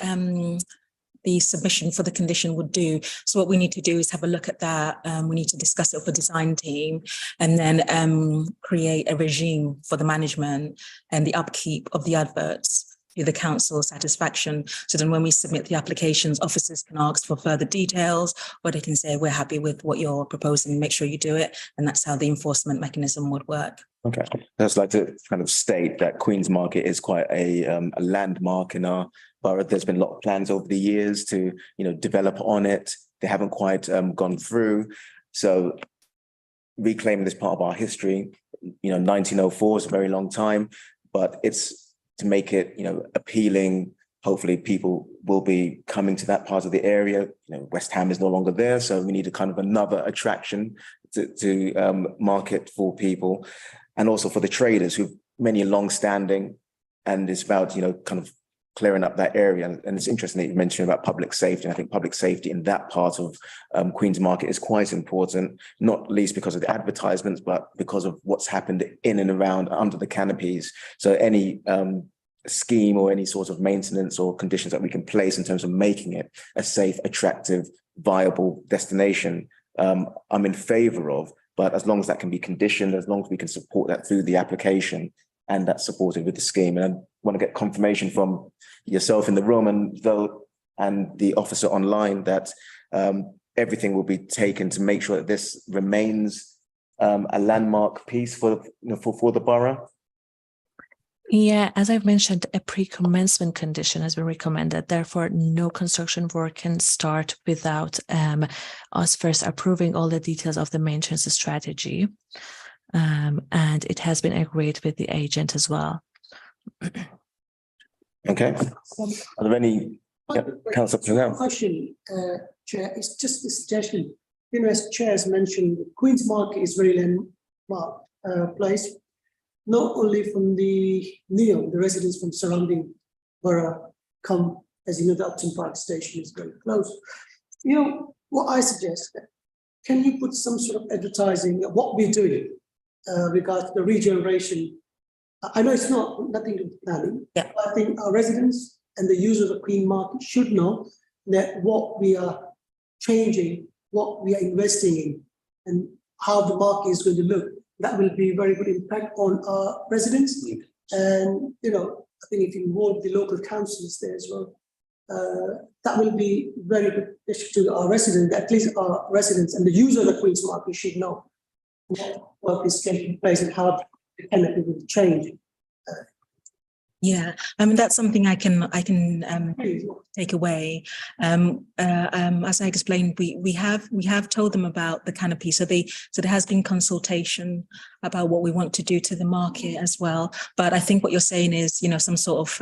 submission for the condition would do. So what we need to do is have a look at that. We need to discuss it with the design team and then create a regime for the management and the upkeep of the adverts to the council's satisfaction. So then when we submit the applications, officers can ask for further details, or they can say, we're happy with what you're proposing, make sure you do it. And that's how the enforcement mechanism would work. Okay, I'd just like to kind of state that Queen's Market is quite a landmark in our borough. There's been a lot of plans over the years to, develop on it. They haven't quite gone through. So reclaiming this part of our history, 1904 is a very long time, but it's to make it, appealing. Hopefully people will be coming to that part of the area. West Ham is no longer there, so we need a kind of another attraction to market for people, and also for the traders who many are long-standing, and it's about kind of clearing up that area. And it's interesting that you mentioned about public safety. I think public safety in that part of Queen's Market is quite important, not least because of the advertisements, but because of what's happened in and around under the canopies. So any scheme or any sort of maintenance or conditions that we can place in terms of making it a safe, attractive, viable destination, I'm in favour of. But as long as that can be conditioned, as long as we can support that through the application and that's supported with the scheme. And want to get confirmation from yourself in the room and the officer online that everything will be taken to make sure that this remains a landmark piece for the borough. Yeah, as I've mentioned, a pre-commencement condition has been recommended. Therefore, no construction work can start without us first approving all the details of the maintenance strategy. And it has been agreed with the agent as well. Okay. Are there any councillor Purnell? Question, Chair, it's just a suggestion. You know, as Chair has mentioned, Queen's Market is very landmark place. Not only from the residents from surrounding borough come, as you know, the Upton Park station is very close. You know, what I suggest, can you put some sort of advertising of what we're doing regards to the regeneration? I know it's nothing to do with planning, but I think our residents and the users of Queen Market should know that what we are changing, what we are investing in, and how the market is going to look. That will be very good impact on our residents. And, you know, I think if you involve the local councils there as well, that will be very good to our residents, at least our residents and the user of the Queen's Market should know what work is taking place and how the canopy will change. Yeah, I mean, that's something I can take away. As I explained, we have told them about the canopy, so there has been consultation about what we want to do to the market as well. But I think what you're saying is, you know, some sort of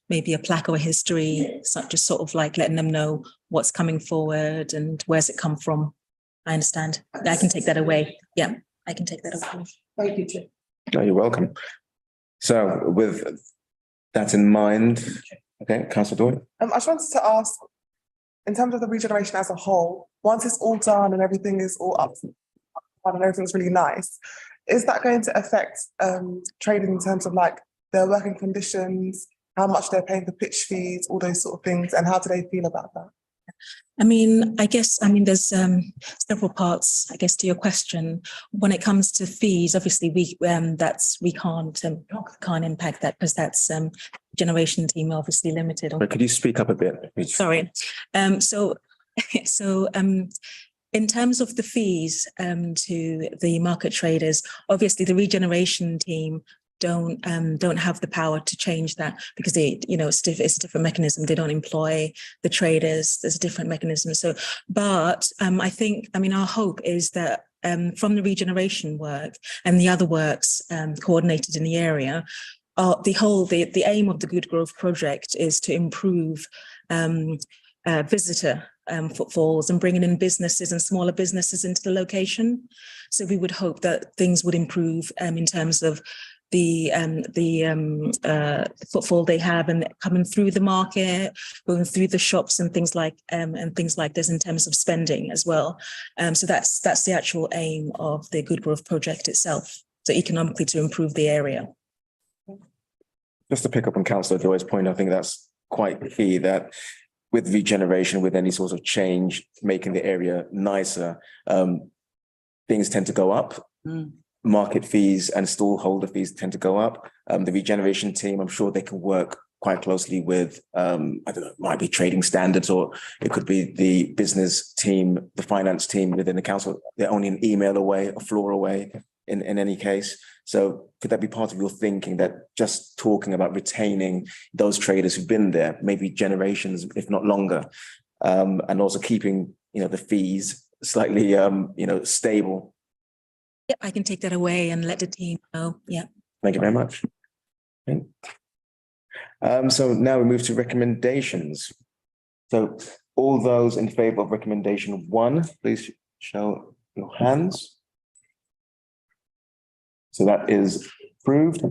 maybe a plaque or a history, just sort of like letting them know what's coming forward and where's it come from. I understand. I can take that away. Yeah, I can take that away. Thank you, Chair. No, you're welcome. So with that in mind, okay, Councillor Doyle. I just wanted to ask, in terms of the regeneration as a whole, once it's all done and everything is all up and everything's really nice, is that going to affect trading in terms of like their working conditions, how much they're paying for pitch fees, all those sort of things, and how do they feel about that? I mean, there's several parts, I guess, to your question. When it comes to fees, obviously we can't impact that because that's generation team obviously limited. But could you speak up a bit? Please? Sorry. So in terms of the fees to the market traders, obviously the regeneration team don't have the power to change that because it's a different mechanism. They don't employ the traders. There's a different mechanism. So, but our hope is that from the regeneration work and the other works coordinated in the area, the aim of the Good Growth project is to improve visitor footfalls and bringing in businesses and smaller businesses into the location. So we would hope that things would improve in terms of the footfall they have and coming through the market, going through the shops and things like this in terms of spending as well. So that's the actual aim of the Good Growth project itself. So economically to improve the area. Just to pick up on Councillor Joy's point, I think that's quite key that with regeneration, with any sort of change, making the area nicer, things tend to go up. Market fees and stallholder fees tend to go up. The regeneration team, I'm sure they can work quite closely with, I don't know, it might be trading standards, or it could be the business team, the finance team within the council. They're only an email away, a floor away in any case. So could that be part of your thinking, that just talking about retaining those traders who've been there, maybe generations, if not longer, and also keeping, the fees slightly, stable? Yep, I can take that away and let the team know. Yeah. Thank you very much. Okay. So now we move to recommendations. So all those in favour of recommendation 1, please show your hands. So that is approved.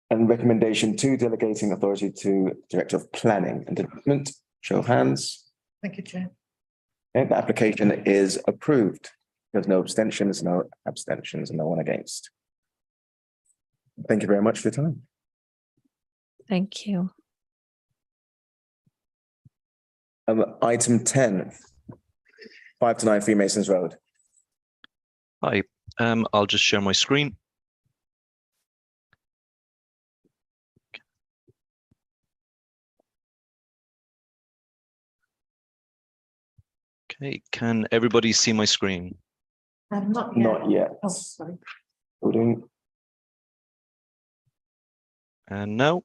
And recommendation 2, delegating authority to Director of Planning and Development, show of hands. Thank you, Chair. Okay, the application is approved. There's no abstentions, no abstentions, and no one against. Thank you very much for your time. Thank you. Item 10, 5 to 9 Freemasons Road. Hi, I'll just share my screen. Okay, can everybody see my screen? Not yet. Not yet. Oh, sorry. Voting. And now?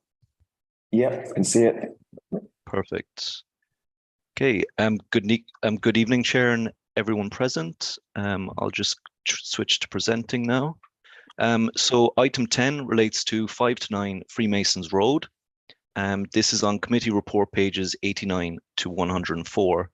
Yep, can see it. Perfect. Okay, good evening, Chair, and everyone present. I'll just switch to presenting now. So item 10 relates to 5 to 9 Freemasons Road. This is on committee report pages 89 to 104.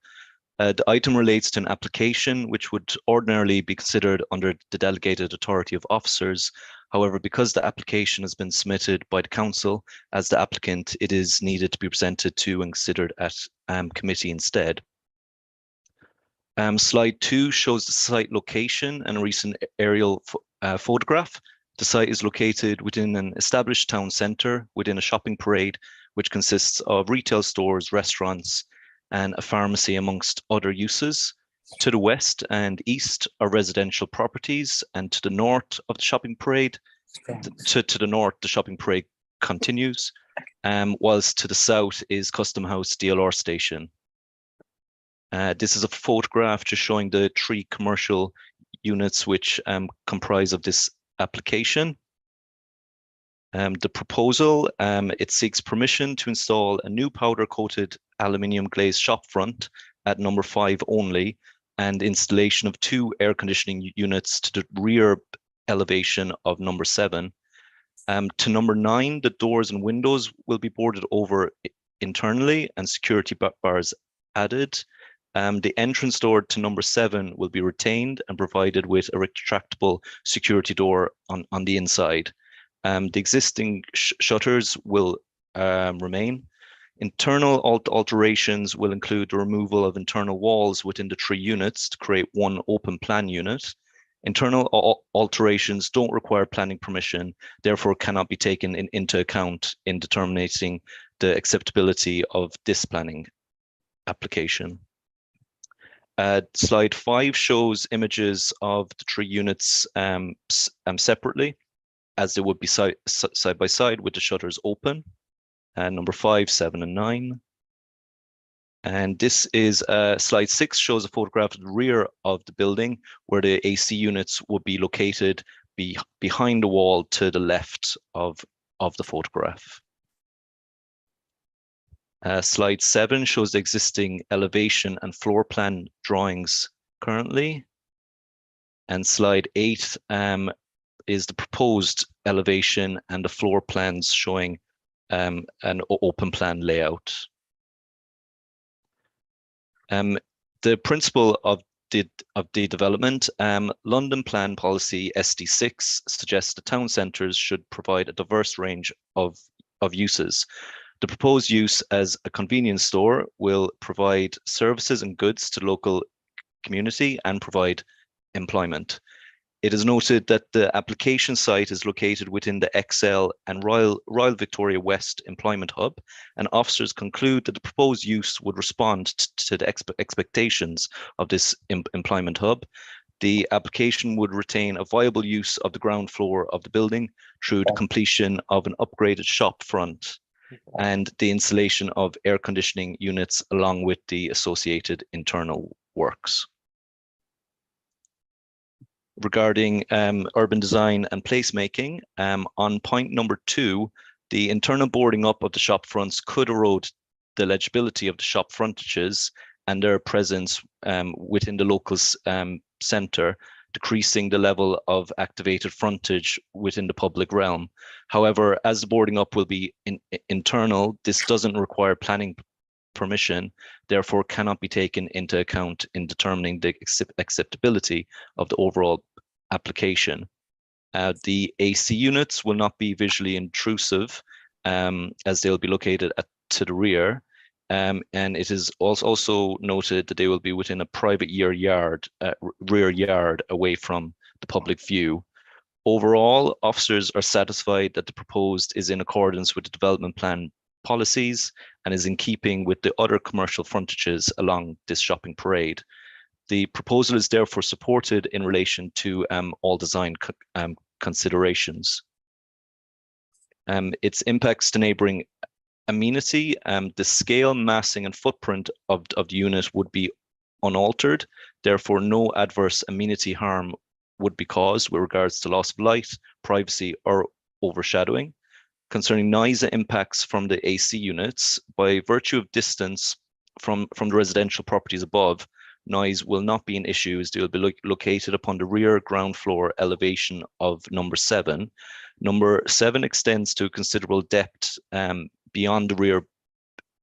The item relates to an application which would ordinarily be considered under the delegated authority of officers. However, because the application has been submitted by the council as the applicant, it is needed to be presented to and considered at committee instead. Slide 2 shows the site location and a recent aerial photograph. The site is located within an established town centre within a shopping parade, which consists of retail stores, restaurants, and a pharmacy amongst other uses. To the west and east are residential properties, and to the north of the shopping parade, to the north, the shopping parade continues, whilst to the south is Custom House DLR station. This is a photograph just showing the 3 commercial units which comprise of this application. The proposal, it seeks permission to install a new powder-coated aluminium glazed shop front at number 5 only, and installation of 2 air conditioning units to the rear elevation of number 7. To number 9, the doors and windows will be boarded over internally and security bars added. The entrance door to number 7 will be retained and provided with a retractable security door on the inside. The existing shutters will remain. Internal alterations will include the removal of internal walls within the 3 units to create 1 open plan unit. Internal alterations don't require planning permission, therefore cannot be taken into account in determining the acceptability of this planning application. Slide 5 shows images of the 3 units separately, as they would be side by side with the shutters open. Number 5, 7, and 9. And this is slide 6 shows a photograph of the rear of the building where the AC units would be located behind the wall to the left of the photograph. Slide 7 shows the existing elevation and floor plan drawings currently. And slide 8 is the proposed elevation and the floor plans showing an open plan layout. The principle of the development, London Plan Policy SD6 suggests the town centres should provide a diverse range of uses. The proposed use as a convenience store will provide services and goods to the local community and provide employment. It is noted that the application site is located within the XL and Royal Victoria West employment hub, and officers conclude that the proposed use would respond to the expectations of this employment hub. The application would retain a viable use of the ground floor of the building through the completion of an upgraded shop front and the installation of air conditioning units along with the associated internal works. Regarding urban design and placemaking, on point number 2, the internal boarding up of the shop fronts could erode the legibility of the shop frontages and their presence within the local centre, decreasing the level of activated frontage within the public realm. However, as the boarding up will be internal, this doesn't require planning permission, therefore cannot be taken into account in determining the acceptability of the overall application. The AC units will not be visually intrusive as they'll be located to the rear. And it is also noted that they will be within a private rear yard away from the public view. Overall, officers are satisfied that the proposed is in accordance with the development plan policies and is in keeping with the other commercial frontages along this shopping parade. The proposal is therefore supported in relation to all design considerations. Its impacts to neighbouring amenity, the scale, massing and footprint of the unit would be unaltered. Therefore, no adverse amenity harm would be caused with regards to loss of light, privacy, or overshadowing. Concerning noise impacts from the AC units, by virtue of distance from the residential properties above, noise will not be an issue as they will be located upon the rear ground floor elevation of number 7. Number 7 extends to a considerable depth beyond the rear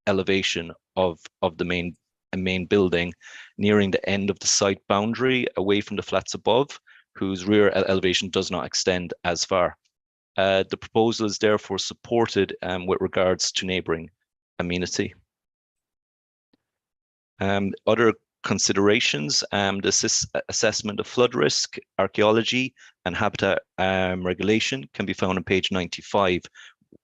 elevation of the main building, nearing the end of the site boundary, away from the flats above, whose rear elevation does not extend as far. The proposal is therefore supported with regards to neighbouring amenity. Other considerations, the assessment of flood risk, archaeology and habitat regulation can be found on page 95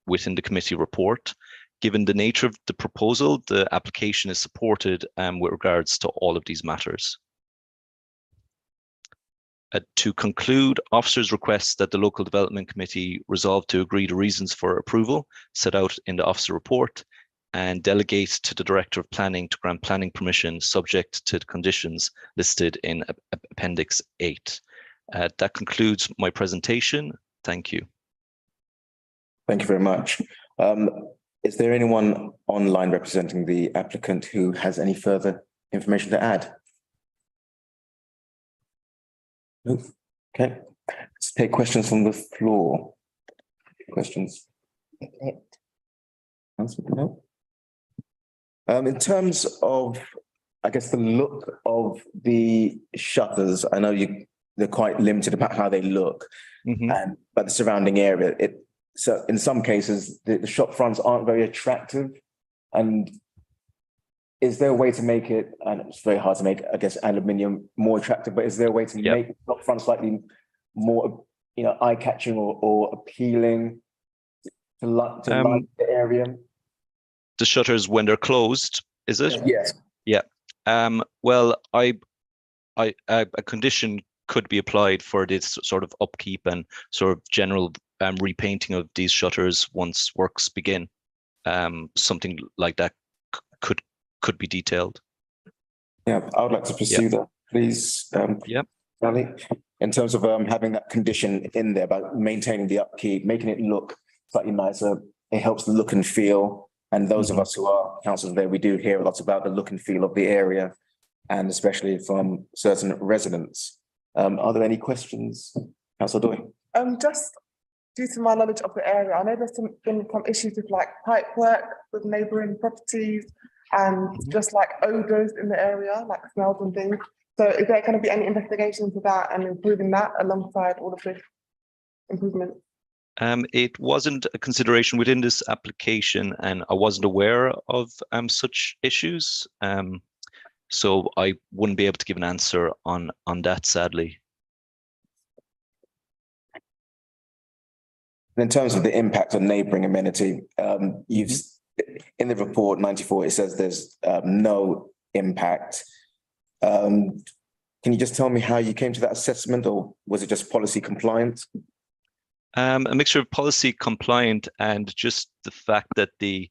within the committee report. Given the nature of the proposal, the application is supported with regards to all of these matters. To conclude, officers request that the Local Development Committee resolve to agree the reasons for approval set out in the officer report and delegate to the Director of Planning to grant planning permission subject to the conditions listed in Appendix 8. That concludes my presentation. Thank you. Thank you very much. Is there anyone online representing the applicant who has any further information to add? No? Okay, let's take questions from the floor. Questions? No? In terms of, I guess, the look of the shutters, I know they're quite limited about how they look, but the surrounding area, so in some cases, the shop fronts aren't very attractive. And is there a way to make it, and it's very hard to make, I guess, aluminium more attractive, but is there a way to make the shop front slightly more, eye-catching or appealing to light the area? The shutters when they're closed, is it? Yes. Yeah. Well, a condition could be applied for this sort of upkeep and sort of general repainting of these shutters once works begin. Something like that could be detailed. Yeah, I would like to pursue that, please. Sally, in terms of having that condition in there about maintaining the upkeep, making it look slightly nicer, it helps the look and feel. And those of us who are councillors there, we do hear a lot about the look and feel of the area, and especially from certain residents. Are there any questions, Councillor Doyle? Just due to my knowledge of the area, I know there's been some issues with like pipe work with neighbouring properties and just like odours in the area, like smells and things. So is there going to be any investigation into that and improving that alongside all of this improvement? It wasn't a consideration within this application, and I wasn't aware of such issues. So I wouldn't be able to give an answer on that, sadly. In terms of the impact on neighbouring amenity, you've in the report 94, it says there's no impact. Can you just tell me how you came to that assessment, or was it just policy compliant? A mixture of policy compliant and just the fact that the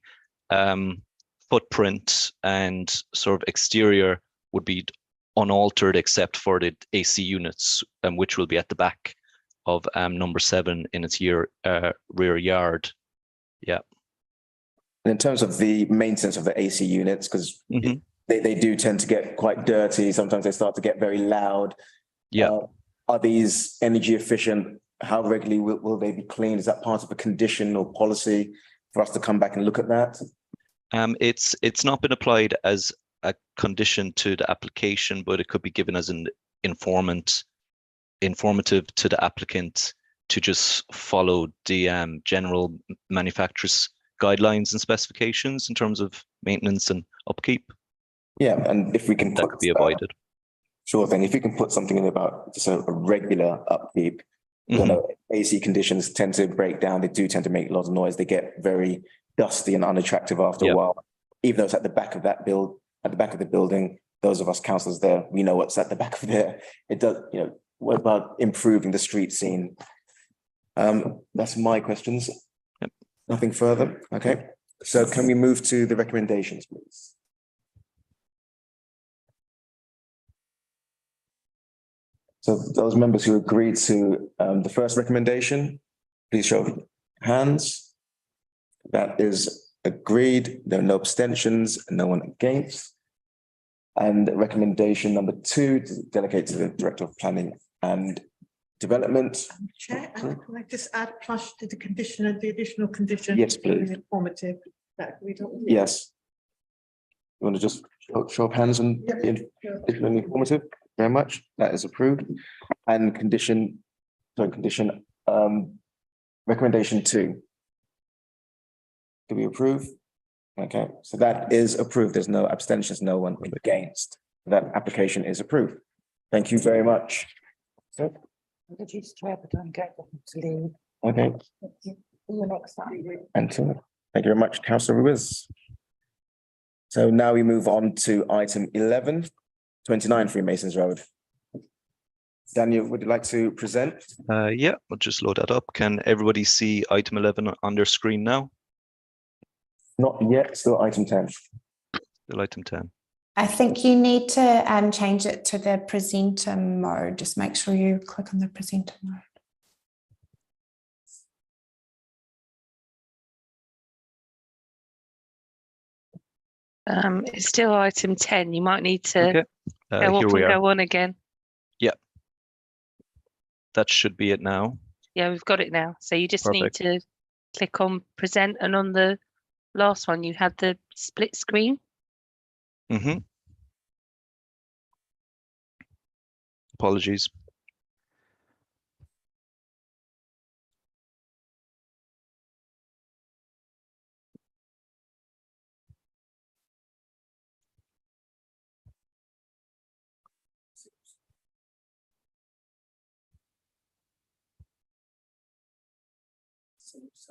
footprint and sort of exterior would be unaltered except for the AC units, which will be at the back of number 7 in its rear yard. Yeah. And in terms of the maintenance of the AC units, because they do tend to get quite dirty. Sometimes they start to get very loud. Yeah. Are these energy efficient? How regularly will they be cleaned? Is that part of a condition or policy for us to come back and look at that? It's not been applied as a condition to the application, but it could be given as an informative to the applicant to just follow the general manufacturer's guidelines and specifications in terms of maintenance and upkeep. Yeah, and if we can that could be avoided. Sure thing. If you can put something in about just a regular upkeep. You know, AC conditions tend to break down. They do tend to make a lot of noise. They get very dusty and unattractive after a while. Even though it's at the back of that at the back of the building, those of us councillors there, we know what's at the back of there. It does, what about improving the street scene? That's my questions. Nothing further. Okay. So can we move to the recommendations, please? So those members who agreed to the first recommendation, please show of hands. That is agreed. There are no abstentions, no one against. And recommendation number 2, to delegate to the Director of Planning and Development. Chair, can I just add plus to the condition and the additional condition? Yes, please. Informative, that we don't. Yes. You want to just show of hands and additional informative? Very much. That is approved. And recommendation 2. Do we approve? Okay, so that is approved. There's no abstentions, no one against. That application is approved. Thank you very much. So, okay. And thank you very much, Councillor Ruiz. So now we move on to item 11, 29 Freemasons Road. Daniel, would you like to present? Yeah, we'll just load that up. Can everybody see item 11 on their screen now? Not yet, still item 10. Still item 10. I think you need to change it to the presenter mode. Just make sure you click on the presenter mode. It's still item 10. You might need to Okay. go Here up we and are. go on again. Yeah. That should be it now. Yeah, we've got it now. So you just Perfect. need to click on present, and on the last one you had the split screen. Mm-hmm. Apologies.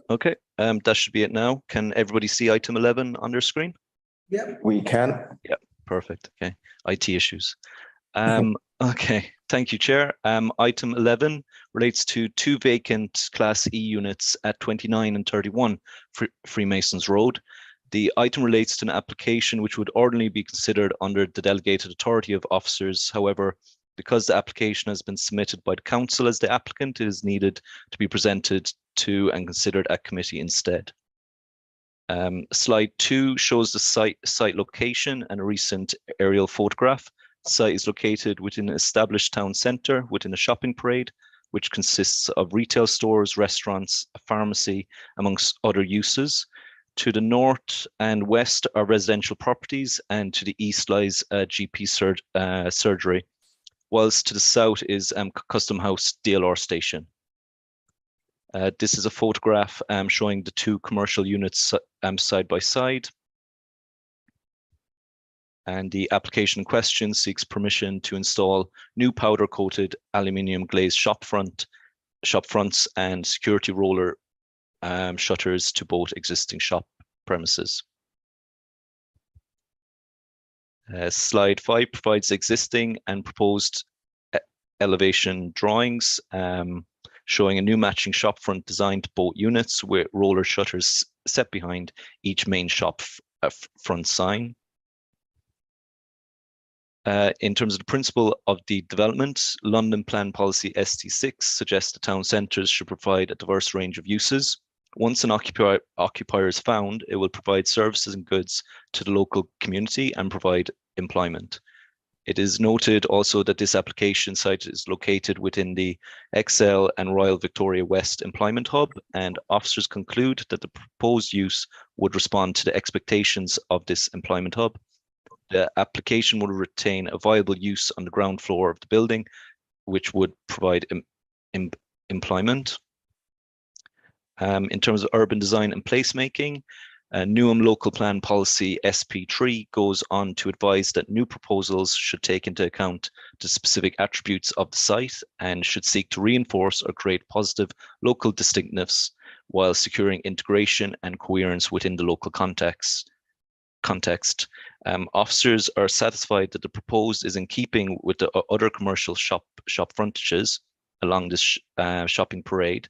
Okay, that should be it now. Can everybody see item 11 on their screen? Yep. We can. Yeah, perfect. Okay, IT issues. Okay, thank you, Chair. Item 11 relates to 2 vacant Class E units at 29 and 31 Freemasons Road. The item relates to an application which would ordinarily be considered under the delegated authority of officers. However, because the application has been submitted by the council as the applicant, it is needed to be presented to and considered at committee instead. Slide 2 shows the site location and a recent aerial photograph. The site is located within an established town centre within a shopping parade, which consists of retail stores, restaurants, a pharmacy, amongst other uses. To the north and west are residential properties, and to the east lies a GP surgery, whilst to the south is Custom House DLR station. This is a photograph showing the 2 commercial units side by side. And the application in question seeks permission to install new powder-coated aluminium glazed shop fronts and security roller shutters to both existing shop premises. Slide 5 provides existing and proposed elevation drawings showing a new matching shop front designed to both units with roller shutters set behind each main shop front sign. In terms of the principle of the development, London Plan Policy ST6 suggests the town centres should provide a diverse range of uses. Once an occupier is found, it will provide services and goods to the local community and provide employment. It is noted also that this application site is located within the XL and Royal Victoria West Employment Hub, and officers conclude that the proposed use would respond to the expectations of this employment hub. The application will retain a viable use on the ground floor of the building, which would provide employment. In terms of urban design and placemaking, Newham Local Plan Policy SP3 goes on to advise that new proposals should take into account the specific attributes of the site and should seek to reinforce or create positive local distinctiveness while securing integration and coherence within the local context. Officers are satisfied that the proposed is in keeping with the other commercial shop frontages along this shopping parade.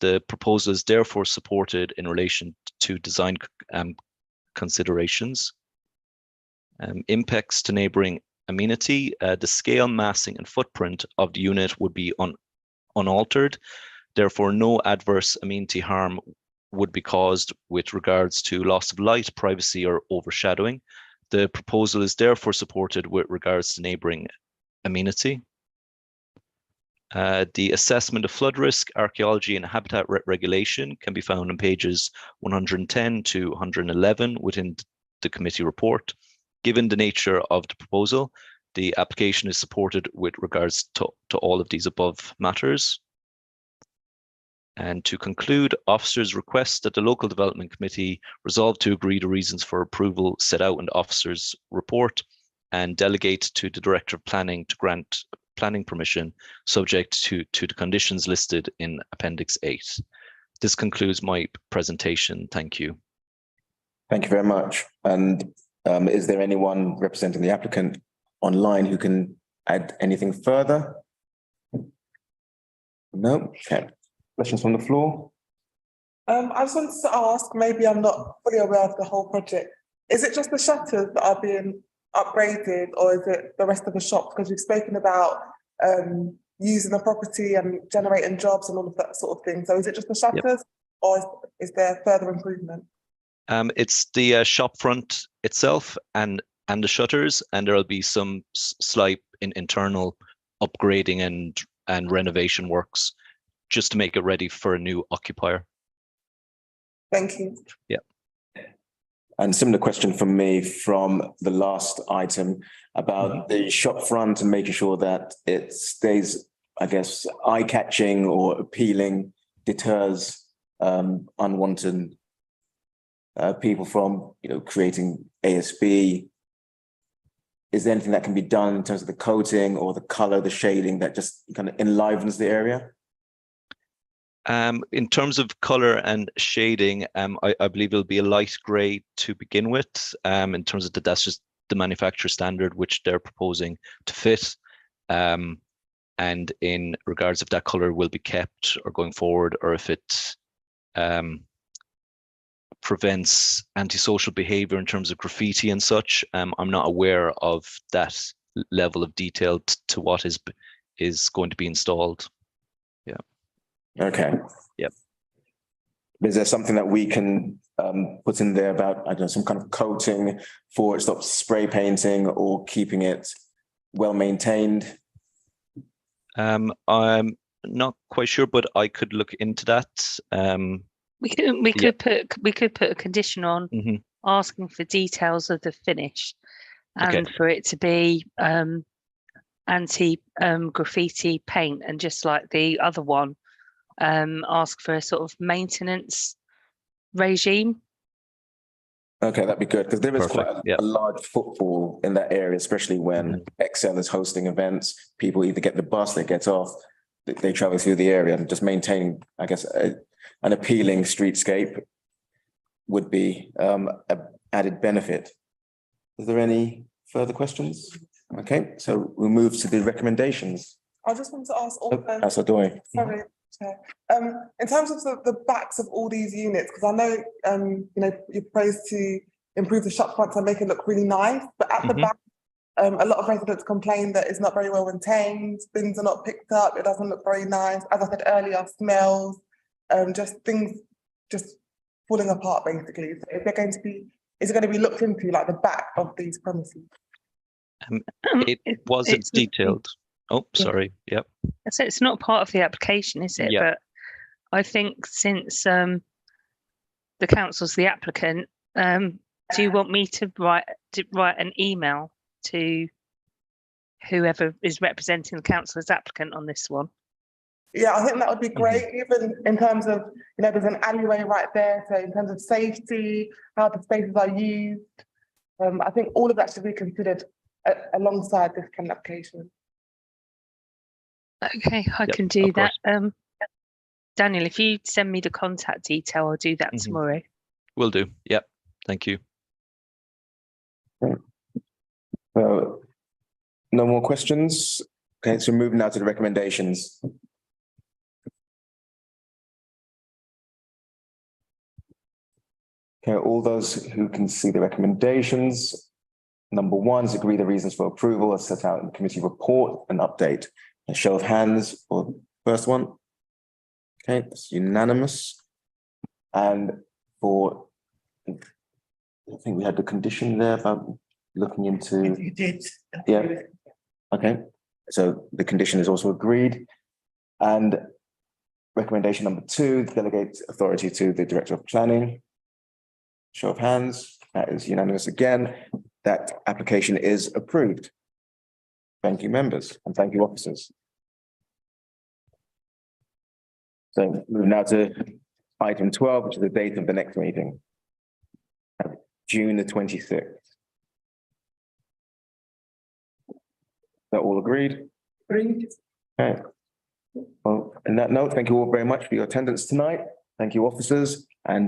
The proposal is therefore supported in relation to design considerations. Impacts to neighbouring amenity, the scale, massing, and footprint of the unit would be unaltered. Therefore, no adverse amenity harm would be caused with regards to loss of light, privacy, or overshadowing. The proposal is therefore supported with regards to neighbouring amenity. The assessment of flood risk, archaeology, and habitat regulation can be found on pages 110 to 111 within the committee report. Given the nature of the proposal, the application is supported with regards to all of these above matters. And to conclude, officers request that the Local Development Committee resolve to agree the reasons for approval set out in the officers' report and delegate to the Director of Planning to grant planning permission subject to the conditions listed in Appendix 8. This concludes my presentation. Thank you. Thank you very much. And is there anyone representing the applicant online who can add anything further? No? Okay. Questions from the floor? I just wanted to ask, maybe I'm not fully aware of the whole project. Is it just the shutters that are being upgraded, or is it the rest of the shops? Because you've spoken about using the property and generating jobs and all of that sort of thing. So is it just the shutters, or is there further improvement? It's the shop front itself and the shutters, and there'll be some slight internal upgrading and renovation works just to make it ready for a new occupier. Thank you. Yeah. And similar question from me from the last item about the shop front and making sure that it stays, I guess, eye-catching or appealing, deters unwanted people from, creating ASB. Is there anything that can be done in terms of the coating or the color, the shading that just kind of enlivens the area? In terms of color and shading, I believe it'll be a light gray to begin with. In terms of that's just the manufacturer standard which they're proposing to fit. And in regards if that color will be kept or going forward, or if it prevents antisocial behavior in terms of graffiti and such, I'm not aware of that level of detail to what is going to be installed. Yeah. Okay. Yep. Is there something that we can put in there about, I don't know, some kind of coating for it stops spray painting or keeping it well maintained? I'm not quite sure, but I could look into that. We could put a condition on asking for details of the finish, and for it to be anti graffiti paint, and just like the other one, ask for a sort of maintenance regime. Okay, that'd be good, because there is quite a large footfall in that area, especially when Excel is hosting events. People either get the bus, they get off, they travel through the area, and just maintaining, I guess, an appealing streetscape would be an added benefit. Is there any further questions? Okay, so we'll move to the recommendations. I just want to ask also. Asadoy. Sorry, Chair. In terms of the backs of all these units, because I know you're proposed to improve the shop fronts and make it look really nice, but at the back, a lot of residents complain that it's not very well maintained, bins are not picked up, it doesn't look very nice. As I said earlier, smells, just things just falling apart basically. So is it going to be looked into, like the back of these premises? It wasn't detailed. Oh, sorry. Yep. So it's not part of the application, is it? Yeah. But I think since the council's the applicant, do you want me to write an email to whoever is representing the council as applicant on this one? Yeah, I think that would be great, even in terms of, there's an alleyway right there. So in terms of safety, how the spaces are used, I think all of that should be considered alongside this kind of application. Okay, I can do that. Daniel, if you send me the contact detail, I'll do that tomorrow. Will do. Yep. Thank you. No more questions. Okay, so moving now to the recommendations. Okay, all those who can see the recommendations, Number one is agree the reasons for approval as set out in the committee report and update. A show of hands for the first one. Okay, it's unanimous. And for, I think we had the condition there about looking into. You did. Yeah. Okay, so the condition is also agreed. And recommendation number two, delegate authority to the Director of Planning. Show of hands, that is unanimous again. That application is approved. Thank you, members, and thank you, officers. So move now to item 12, which is the date of the next meeting. June the 26th. That all agreed? Agreed. Okay. Well, on that note, thank you all very much for your attendance tonight. Thank you, officers, and